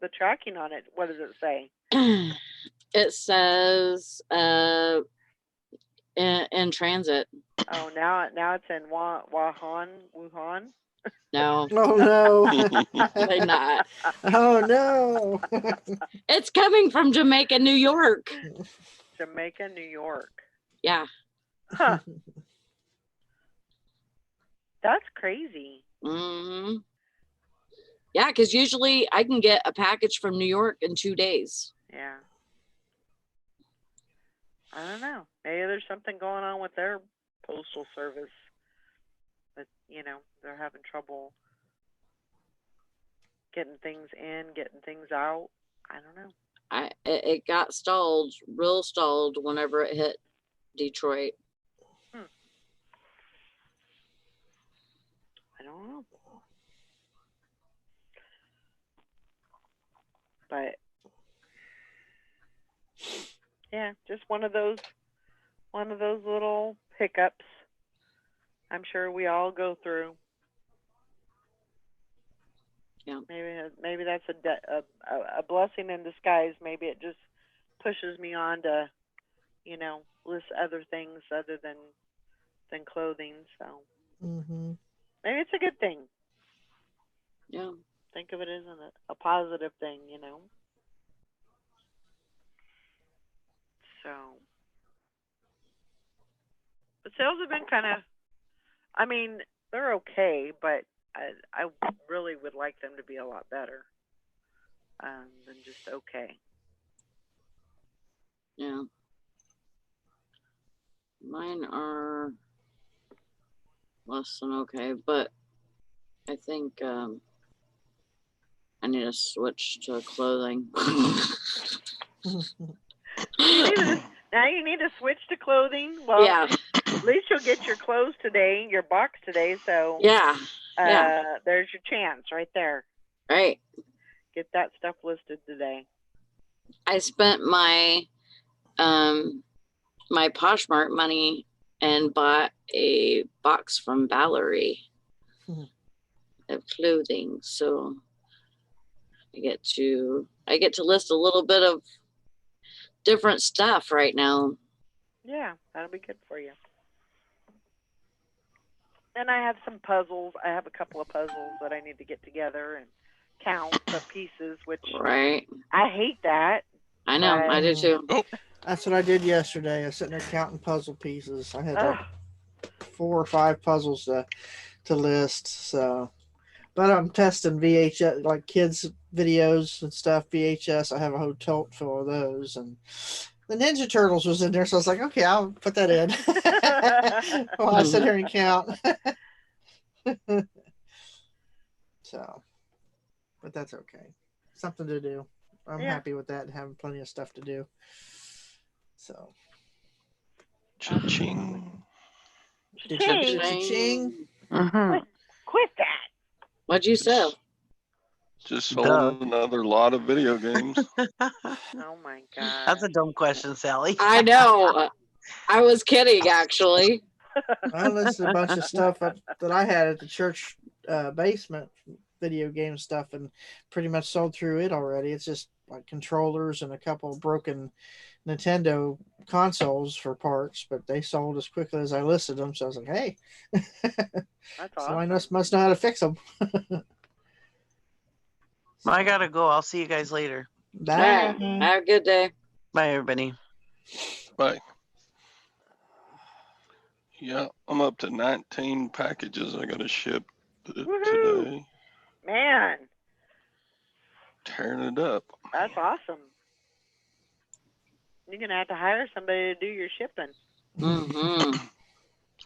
tracking on it, what does it say? It says in transit. Oh, now it's in Wuhan. No, Oh no. they not. Oh no. It's coming from Jamaica, New York. Jamaica, New York. Yeah. Huh. That's crazy. Mm-hmm. Yeah, because usually I can get a package from New York in 2 days. Yeah. I don't know. Maybe there's something going on with their postal service. But, they're having trouble getting things in, getting things out. I don't know. It got real stalled whenever it hit Detroit. I don't know. But yeah, just one of those little hiccups. I'm sure we all go through. Yeah. Maybe that's a blessing in disguise. Maybe it just pushes me on to, list other things other than clothing. So maybe it's a good thing. Yeah. Think of it as a positive thing, So, but sales have been kind of, they're okay, but I really would like them to be a lot better than just okay. Yeah. Mine are less than okay, but I think I need to switch to clothing. Now you need to switch to clothing. Well, yeah. At least you'll get your clothes today, your box today. So Yeah. There's your chance right there. Right. Get that stuff listed today. I spent my my Poshmark money and bought a box from Valerie of clothing, so I get to list a little bit of different stuff right now. Yeah, that'll be good for you. And I have some puzzles. I have a couple of puzzles that I need to get together and count the pieces, which Right. I hate that. I know, I do too. That's what I did yesterday. I was sitting there counting puzzle pieces. I had like 4 or 5 puzzles to list. So, but I'm testing VHS, like kids videos and stuff. VHS. I have a whole tote full of those, and the Ninja Turtles was in there. So I was like, okay, I'll put that in. While I sit here and count. So, but that's okay. Something to do. I'm happy with that and having plenty of stuff to do. So, Cha-ching. Did you get a cha-ching? Quit that. What'd you say? Just sold another lot of video games. Oh my god. That's a dumb question, Sally. I know. I was kidding, actually. I listed a bunch of stuff that I had at the church basement, video game stuff, and pretty much sold through it already. It's just like controllers and a couple broken Nintendo consoles for parts, but they sold as quickly as I listed them. So I was like, hey, That's so I awesome. must know how to fix them. I gotta go. I'll see you guys later. All right. Have a good day. Bye, everybody. Bye. Yeah, I'm up to 19 packages I got to ship Woohoo! today. Man, Tearing it up. that's awesome. You're gonna have to hire somebody to do your shipping. Mm-hmm.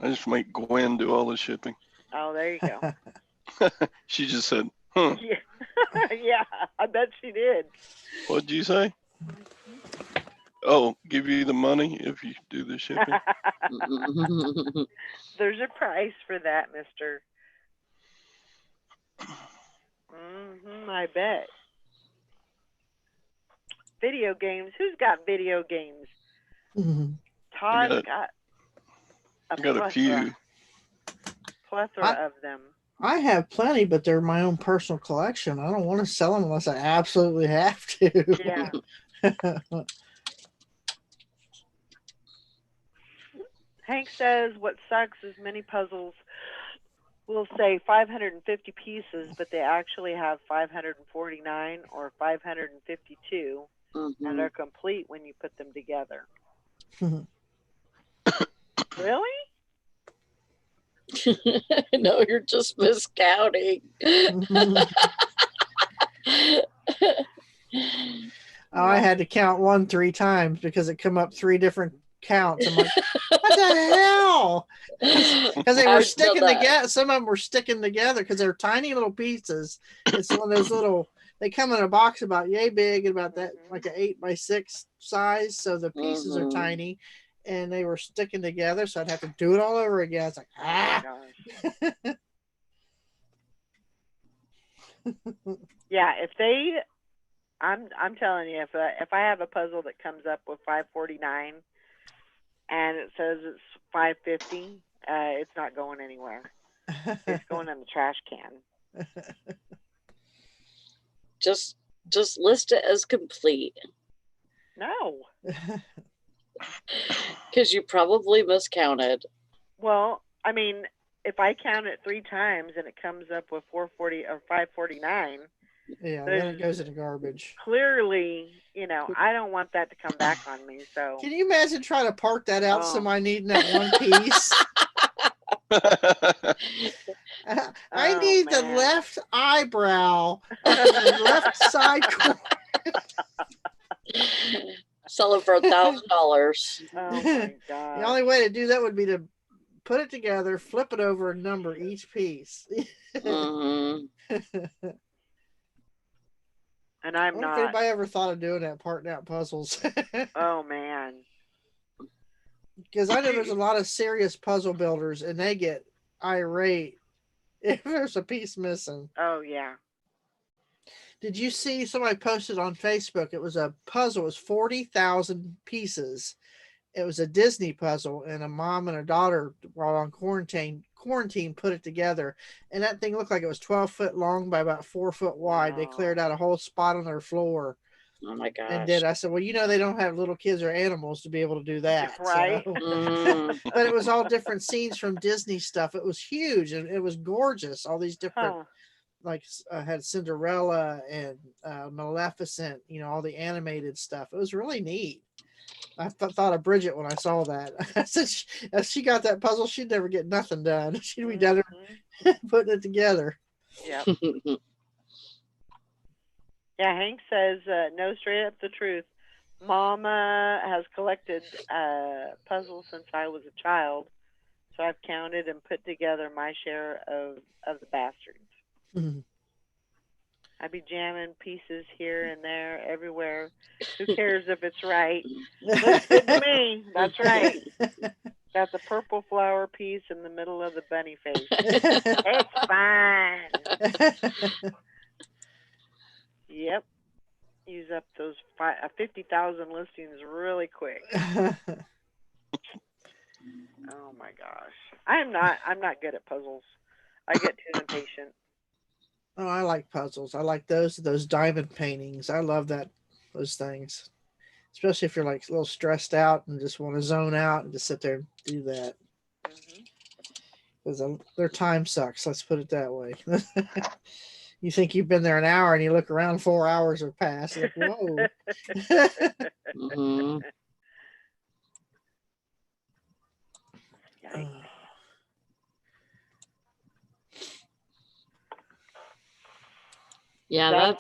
I just make Gwen do all the shipping. Oh, there you go. She just said, Yeah, yeah, I bet she did. what'd you say? Oh, give you the money if you do the shipping? There's a price for that, mister. I bet. Video games. Who's got video games? Todd's got I got a few. plethora of them. I have plenty, but they're my own personal collection. I don't want to sell them unless I absolutely have to. Yeah. Hank says what sucks is many puzzles will say 550 pieces, but they actually have 549 or 552, and they're complete when you put them together. Really? No, you're just miscounting. I had to count one 3 times because it come up 3 different counts. I'm like, what the hell? Because they were sticking together. Some of them were sticking together because they're tiny little pieces. It's one of those little. They come in a box about yay big, and about that, like an 8x6 size. So the pieces are tiny, and they were sticking together. So I'd have to do it all over again. It's like, ah. Yeah, if they, I'm telling you, if I have a puzzle that comes up with 549 and it says it's 550, it's not going anywhere. It's going in the trash can. Just list it as complete. No. Because you probably miscounted. Well, I mean, if I count it 3 times and it comes up with 440 or 549, yeah, then it goes in the garbage. Clearly, I don't want that to come back on me. So can you imagine trying to park that out? Somebody needing that one piece. I need the left eyebrow of the left side corner. Sell it for $1,000. Oh my God. The only way to do that would be to put it together, flip it over, and number each piece. And I'm not. If anybody ever thought of doing that, parting out puzzles. Oh man. Because I know there's a lot of serious puzzle builders, and they get irate if there's a piece missing. Oh yeah. Did you see somebody posted on Facebook? It was a puzzle. It was 40,000 pieces. It was a Disney puzzle, and a mom and a daughter, while on quarantine, put it together. And that thing looked like it was 12 foot long by about 4 foot wide. Wow. They cleared out a whole spot on their floor. Oh my gosh. And I said, well, they don't have little kids or animals to be able to do that. Right. So. But it was all different scenes from Disney stuff. It was huge, and it was gorgeous. All these different, had Cinderella and Maleficent, all the animated stuff. It was really neat. I thought of Bridget when I saw that. I said, if she got that puzzle, she'd never get nothing done. She'd be done putting it together. Yep. Yeah, Hank says, no, straight up the truth. Mama has collected puzzles since I was a child, so I've counted and put together my share of the bastards. Mm-hmm. I'd be jamming pieces here and there, everywhere. Who cares if it's right? Looks good to me. That's right. Got the purple flower piece in the middle of the bunny face. It's fine. Yep. Use up those 50,000 listings really quick. Oh my gosh. I'm not good at puzzles. I get too impatient. Oh, I like puzzles. I like those diamond paintings. I love that those things, especially if you're like a little stressed out and just want to zone out and just sit there and do that. Mhm. Because their time sucks. Let's put it that way. You think you've been there an hour and you look around, 4 hours have passed. Like, whoa. Mhm. Yikes. Yeah,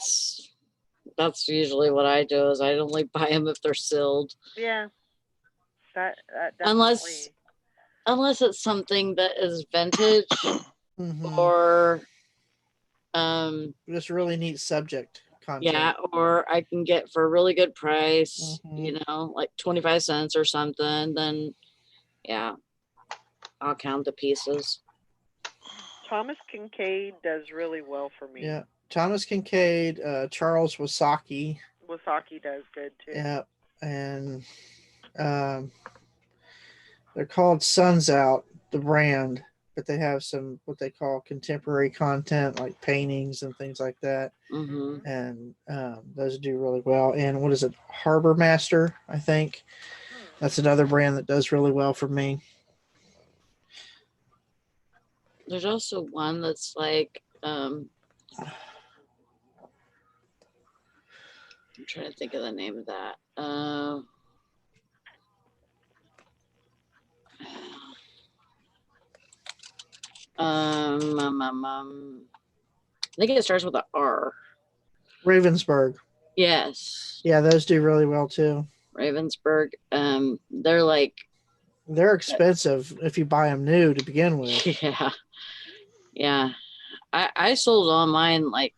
that's usually what I do. Is I only buy them if they're sealed, Yeah. That unless definitely. it's something that is vintage Mhm. or Just really neat subject content. yeah, or I can get for a really good price, Mhm. you know, like 25 cents or something, then yeah, I'll count the pieces. Thomas Kincaid does really well for me. Yeah. Thomas Kincaid, Charles Wasaki. Wasaki does good too. Yeah. And they're called Suns Out, the brand, but they have some what they call contemporary content like paintings and things like that. Mm-hmm. And those do really well. And what is it? Harbor Master, I think. That's another brand that does really well for me. There's also one that's like I'm trying to think of the name of that. I think it starts with an R. Ravensburg. Yes, Yeah, those do really well too. Ravensburg. They're like They're expensive if you buy them new to begin with. yeah. I sold all mine like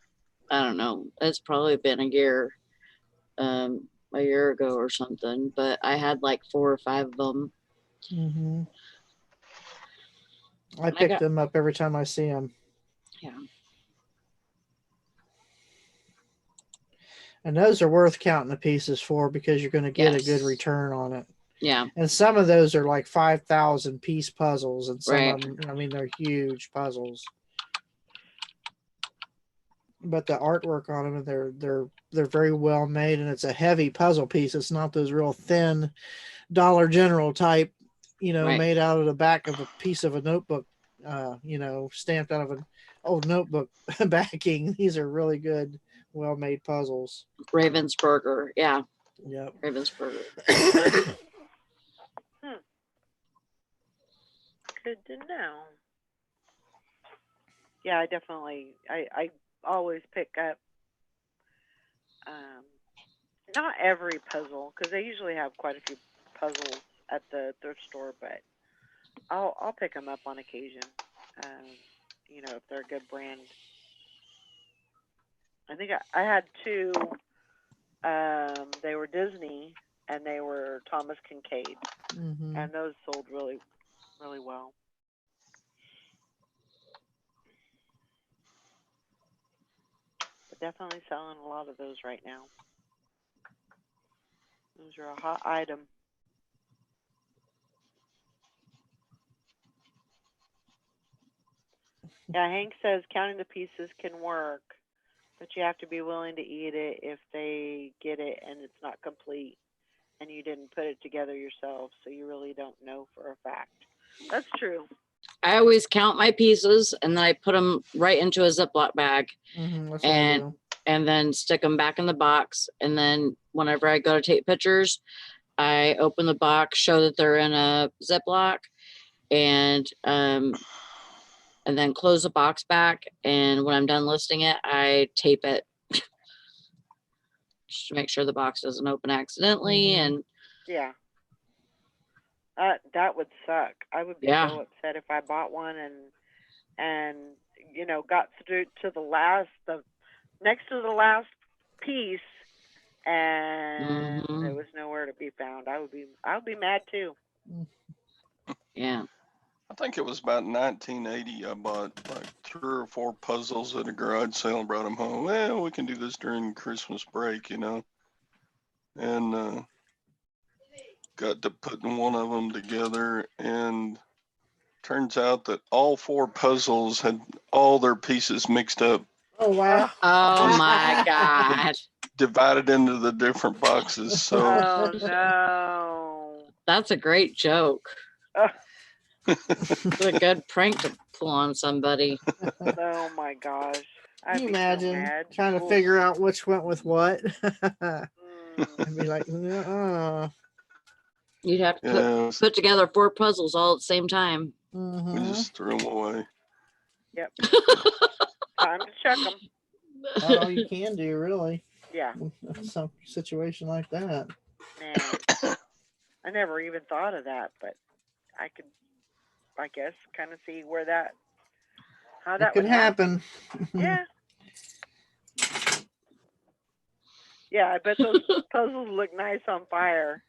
I don't know. It's probably been a year ago or something, but I had like 4 or 5 of them. Mm-hmm. I pick them up every time I see them. Yeah. And those are worth counting the pieces for because you're going to get a good return on it. Yeah. And some of those are like 5,000 piece puzzles, and some Right. of them, I mean, they're huge puzzles. But the artwork on them, they're very well made, and it's a heavy puzzle piece. It's not those real thin Dollar General type, Right. made out of the back of a piece of a notebook, stamped out of an old notebook backing. These are really good, well-made puzzles. Ravensburger, yeah. Yep. Ravensburger. Good to know. Yeah, I always pick up not every puzzle because they usually have quite a few puzzles at the thrift store, but I'll pick them up on occasion. If they're a good brand. I think I had 2. They were Disney and they were Thomas Kincaid, and those sold really, really well. But definitely selling a lot of those right now. Those are a hot item. Yeah, Hank says counting the pieces can work, but you have to be willing to eat it if they get it and it's not complete and you didn't put it together yourself, so you really don't know for a fact. That's true. I always count my pieces and then I put them right into a Ziploc bag and then stick them back in the box. And then whenever I go to take pictures, I open the box, show that they're in a Ziploc, and then close the box back. And when I'm done listing it, I tape it just to make sure the box doesn't open accidentally. And yeah, that would suck. I would be so upset if I bought one and got through to the next to the last piece and it was nowhere to be found. I would be mad too. Yeah. I think it was about 1980. I bought like 3 or 4 puzzles at a garage sale and brought them home. Well, we can do this during Christmas break, and got to putting one of them together, and turns out that all 4 puzzles had all their pieces mixed up. Oh wow! Oh my God! divided into the different boxes. So Oh no. That's a great joke. Oh, It's a good prank to pull on somebody. oh my gosh. I'd Can you be so imagine mad. trying to Oof. figure out which went with what? I'd Mm. be like, You'd have to yeah, put together 4 puzzles all at the same time. we mhm. just threw them away. Yep. Time to check them. About all you can do, really. Yeah. Some situation like that. Man. I never even thought of that, but I could, I guess, kind of see where that, how It that could would happen. happen. Yeah. Yeah, I bet those puzzles look nice on fire.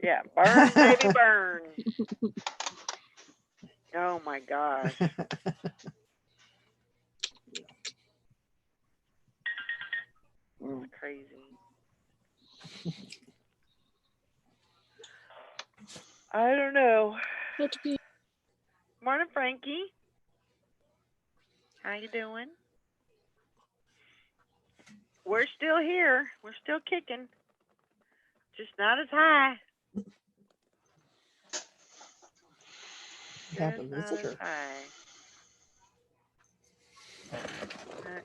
Yeah, burn, baby, burn. Oh my gosh. It's crazy. I don't know. Morning, Frankie. How you doing? We're still here. We're still kicking. Just not as high. Have a Just not as visitor. high.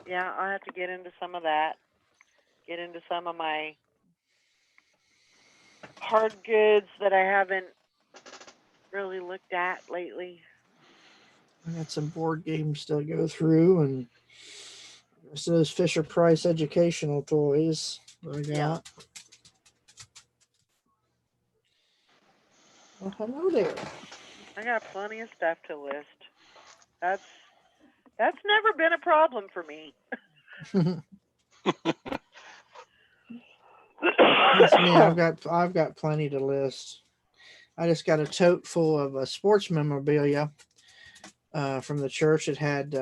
Yeah, I'll have to get into some of that. Get into some of my hard goods that I haven't really looked at lately. I got some board games to go through, and so those Fisher Price educational toys that I got. Yeah. Well, hello there. I got plenty of stuff to list. That's never been a problem for me. That's me. I've got plenty to list. I just got a tote full of sports memorabilia from the church. It had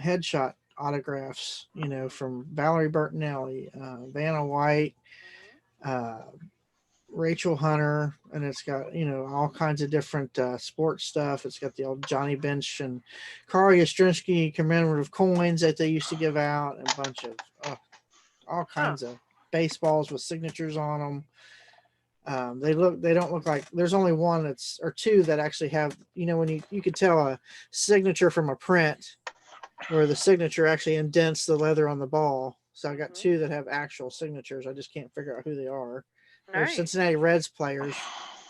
headshot autographs, from Valerie Bertinelli, Vanna White, Rachel Hunter, and it's got all kinds of different sports stuff. It's got the old Johnny Bench and Carl Yastrzemski commemorative coins that they used to give out, and a bunch of all kinds of baseballs with signatures on them. They don't look like, there's only one or two that actually have, when you could tell a signature from a print where the signature actually indents the leather on the ball. So I got two that have actual signatures. I just can't figure out who they are. They're Nice. Cincinnati Reds players.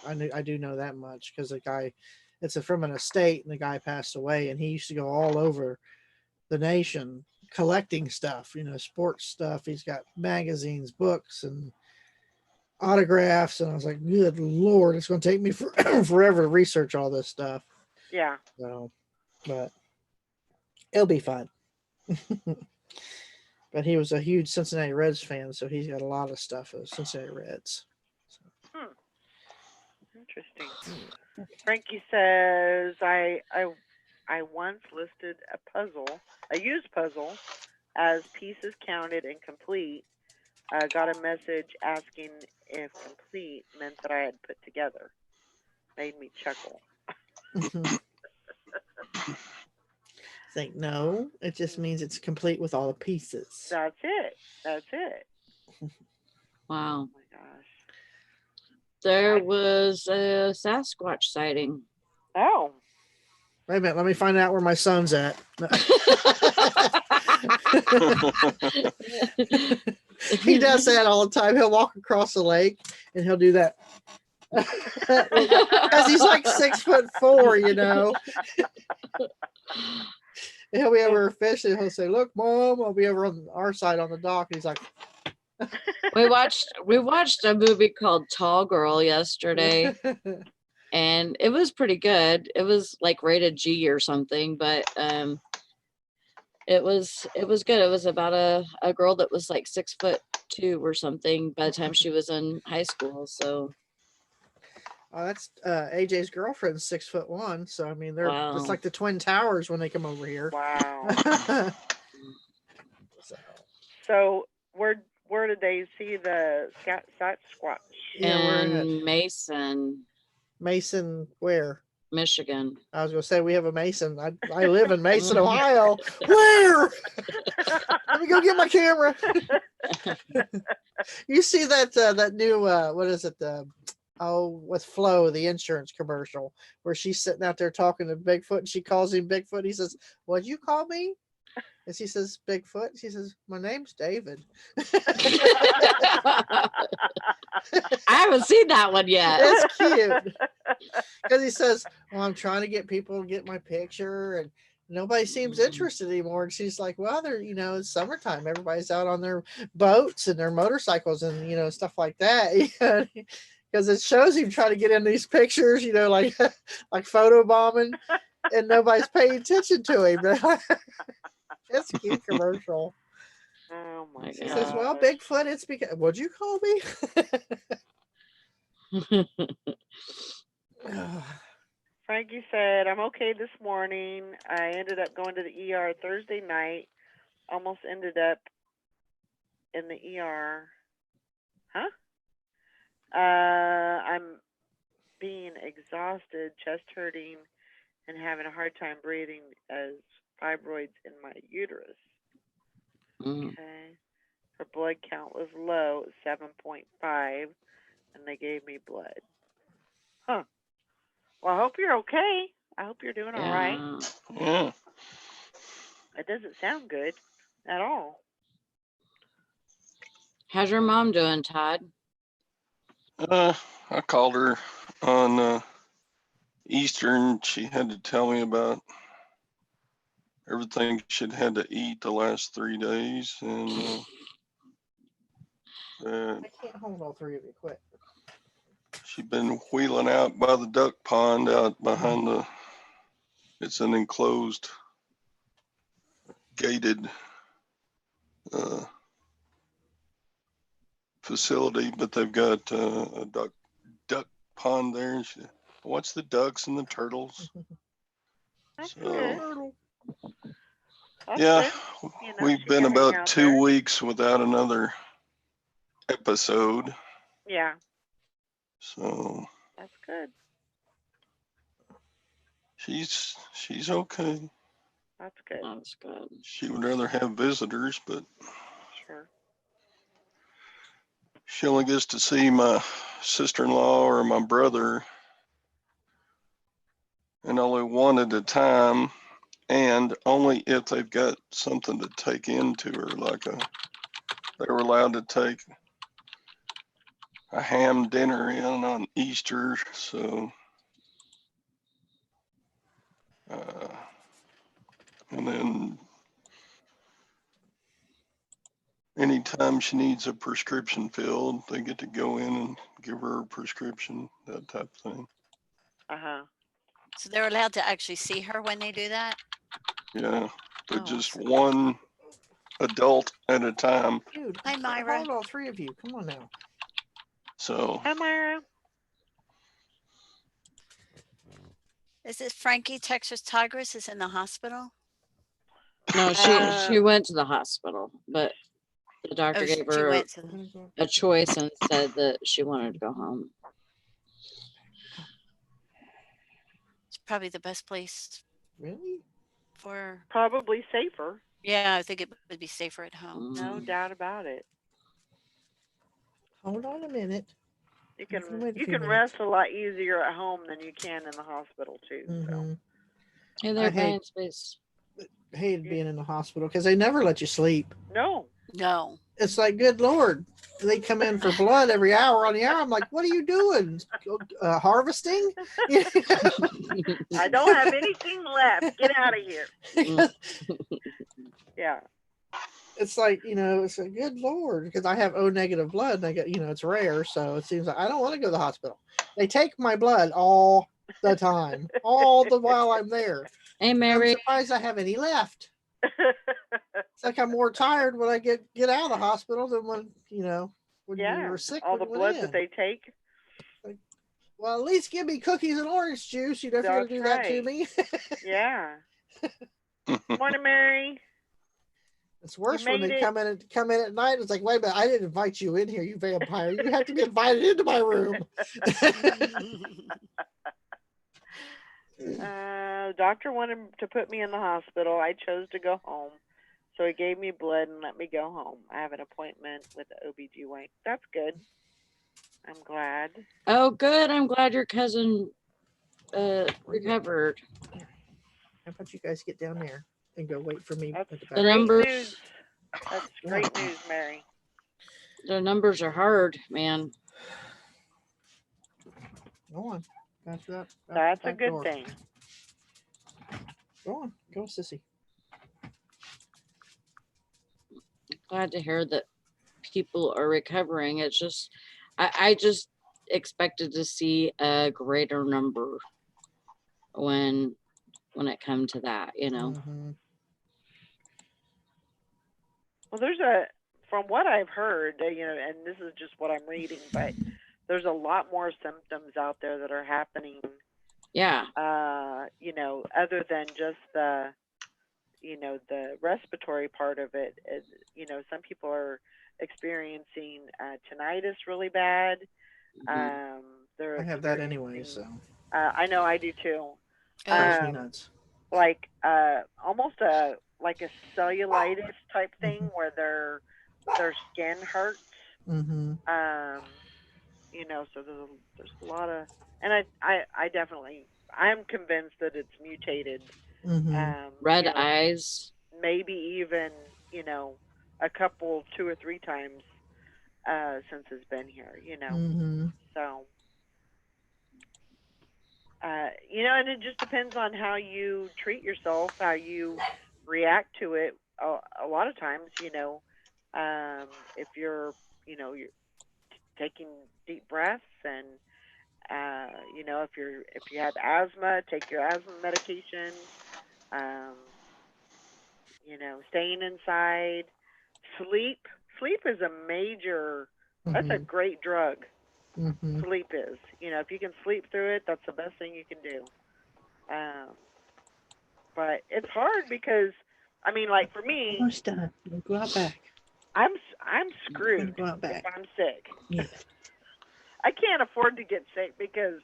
I do know that much because the guy, it's from an estate, and the guy passed away, and he used to go all over the nation collecting stuff, sports stuff. He's got magazines, books, and autographs, and I was like, good Lord, it's going to take me forever to research all this stuff. Yeah. So, but it'll be fun. But he was a huge Cincinnati Reds fan, so he's got a lot of stuff of Cincinnati Reds. So. Interesting. Frankie says, I once listed a used puzzle, as pieces counted and complete. Got a message asking if complete meant that I had put together. Made me chuckle. Think no, it just means it's complete with all the pieces. That's it. Wow. Oh my gosh. There was a Sasquatch sighting. Oh. Wait a minute, let me find out where my son's at. He does that all the time. He'll walk across the lake and he'll do that. Because he's like 6'4", And he'll be over fishing. He'll say, "Look, Mom, I'll be over on our side on the dock." And he's like, we watched a movie called Tall Girl yesterday, and it was pretty good. It was like rated G or something, but it was good. It was about a girl that was like 6'2" or something by the time she was in high school. So oh, that's AJ's girlfriend's 6'1". So I mean, Wow. it's like the Twin Towers when they come over here. Wow. So where did they see the Sasquatch? Yeah, we're in in Mason, where? Michigan. I was gonna say we have a Mason. I live in Mason, Ohio. Where? Let me go get my camera. You see that that new what is it, the with Flo, the insurance commercial, where she's sitting out there talking to Bigfoot and she calls him Bigfoot. He says, "What'd you call me?" And she says, "Bigfoot." She says, "My name's David." I haven't seen that one yet. It's cute because he says, "Well, I'm trying to get people to get my picture, and nobody seems interested anymore." And she's like, "Well, they're it's summertime. Everybody's out on their boats and their motorcycles and stuff like that." Because it shows him trying to get in these pictures, like like photo bombing, and nobody's paying attention to him. It's a cute commercial. Oh my She god. says, "Well, Bigfoot, it's because what'd you call me?" Frankie said, "I'm okay this morning. I ended up going to the ER Thursday night. Almost ended up in the ER. Huh? I'm being exhausted, chest hurting, and having a hard time breathing as fibroids in my uterus. Okay. Her blood count was low at 7.5, and they gave me blood. Huh. Well, I hope you're okay. I hope you're doing all right. Yeah. It doesn't sound good at all. How's your mom doing, Todd? I called her on Easter, and she had to tell me about everything she'd had to eat the last 3 days, and I can't hold all three of you. Quit. she'd been wheeling out by the duck pond out behind it's an enclosed, gated facility, but they've got a duck pond there. And she watch the ducks and the turtles. That's So, good. That's yeah, good. we've been about 2 weeks without another episode. Yeah. So that's good. She's okay. That's good. That's good. She would rather have visitors, but Sure. she only gets to see my sister-in-law or my brother, and only one at a time, and only if they've got something to take into her, like they were allowed to take a ham dinner in on Easter, so and then anytime she needs a prescription filled, they get to go in and give her a prescription, that type of thing. Uh-huh. So they're allowed to actually see her when they do that? Yeah, but Oh, just awesome. one adult at a time. Dude, Hi, Myra. hold all three of you. Come on now. So Hi, Myra. Is it Frankie, Texas Tigress, is in the hospital? No, she went to the hospital, but the doctor Oh, gave she her went to the, a choice and said that she wanted to go home. it's probably the best place Really? for, Probably safer. yeah, I think it would be safer at home. No doubt about it. Hold on a minute. You Wait a can few minutes. rest a lot easier at home than you can in the hospital too. So. Mhm. Hey I there, hate- Brian Space. Hated being in the hospital because they never let you sleep. No. No. It's like, good Lord. They come in for blood every hour on the hour. I'm like, what are you doing? Harvesting? I don't have anything left. Get out of here. Yeah. It's like, it's a good Lord, because I have O negative blood and I get, it's rare. So it seems like I don't want to go to the hospital. They take my blood all the time, all the while I'm there. Hey, I'm Mary. surprised I have any left. It's like I'm more tired when I get out of the hospital than when you were sick. All when the you went blood in. that they take. Well, at least give me cookies and orange juice. If you're going to do that to me. Yeah. Morning, Mary. It's worse You when they made come in at night. It's like, wait a minute, I didn't invite you in here, you vampire. You have to be invited into my room. Doctor wanted to put me in the hospital. I chose to go home. So he gave me blood and let me go home. I have an appointment with the OBGYN. That's good. I'm glad. Oh, good. I'm glad your cousin recovered. How about you guys get down there and go wait for me That's at the The back? great numbers- news. That's great news, Mary. The numbers are hard, man. Go on. Go through that That's a back good door. thing. Go on. Go, sissy. Glad to hear that people are recovering. It's just, I just expected to see a greater number when it come to that, you know. Mhm. Well, from what I've heard, and this is just what I'm reading, but there's a lot more symptoms out there that are happening. Yeah. Other than just the respiratory part of it. Some people are experiencing tinnitus really bad. Mhm. They're I have that experiencing- anyway, so I know I do too. drives me Um, nuts. like almost a cellulitis type thing where their skin hurts. Mm-hmm. So there's a lot of, and I definitely, I'm convinced that it's mutated. Mm-hmm. Red eyes. Maybe even a couple, 2 or 3 times since it's been here. Mm-hmm. So. And it just depends on how you treat yourself, how you react to it. A lot of times, if you're taking deep breaths, and if you have asthma, take your asthma medication. Staying inside, sleep is a major. That's a great drug. Mm-hmm. Sleep is. If you can sleep through it, that's the best thing you can do. But it's hard because, like for me, Almost done. We'll go out back. I'm screwed Go out back. if I'm sick. Yeah. I can't afford to get sick because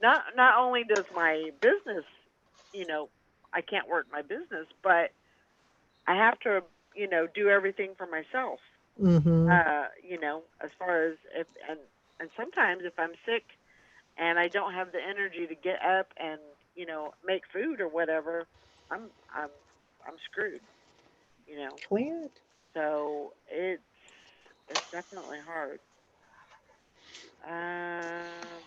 not only does my business, I can't work my business, but I have to, do everything for myself. Mm-hmm. As far as and sometimes if I'm sick and I don't have the energy to get up and make food or whatever, I'm screwed. Quit. So it's definitely hard.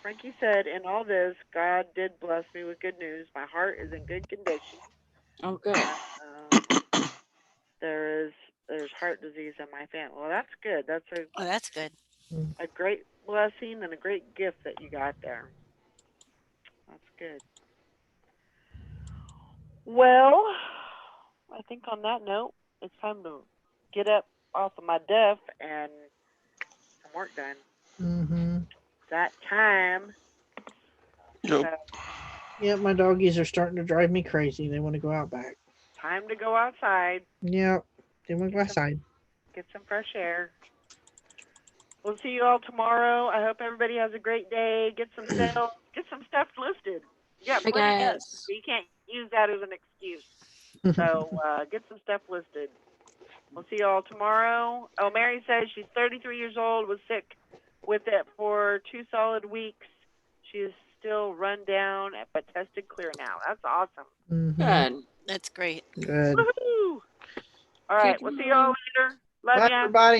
Frankie said, "In all this, God did bless me with good news. My heart is in good condition. Oh, good. There's heart disease in my family. Well, that's good. That's Oh, that's good. a great blessing and a great gift that you got there. That's good. Well, I think on that note, it's time to get up off of my duff and some work done. Mm-hmm. It's that time. Yep. Yeah, my doggies are starting to drive me crazy. They want to go out back. Time to go outside, Yep. They want to go outside. get some fresh air. We'll see you all tomorrow. I hope everybody has a great day. Get some sales. Get some stuff listed. Yeah, Hi, plenty of- guys. You can't use that as an excuse. So get some stuff listed. We'll see you all tomorrow. Oh, Mary says she's 33 years old, was sick with it for 2 solid weeks. She is still run down, but tested clear now. That's awesome. Mhm. Good. That's great. Good. Woohoo! All right, we'll see you all later. Love Bye, ya. everybody.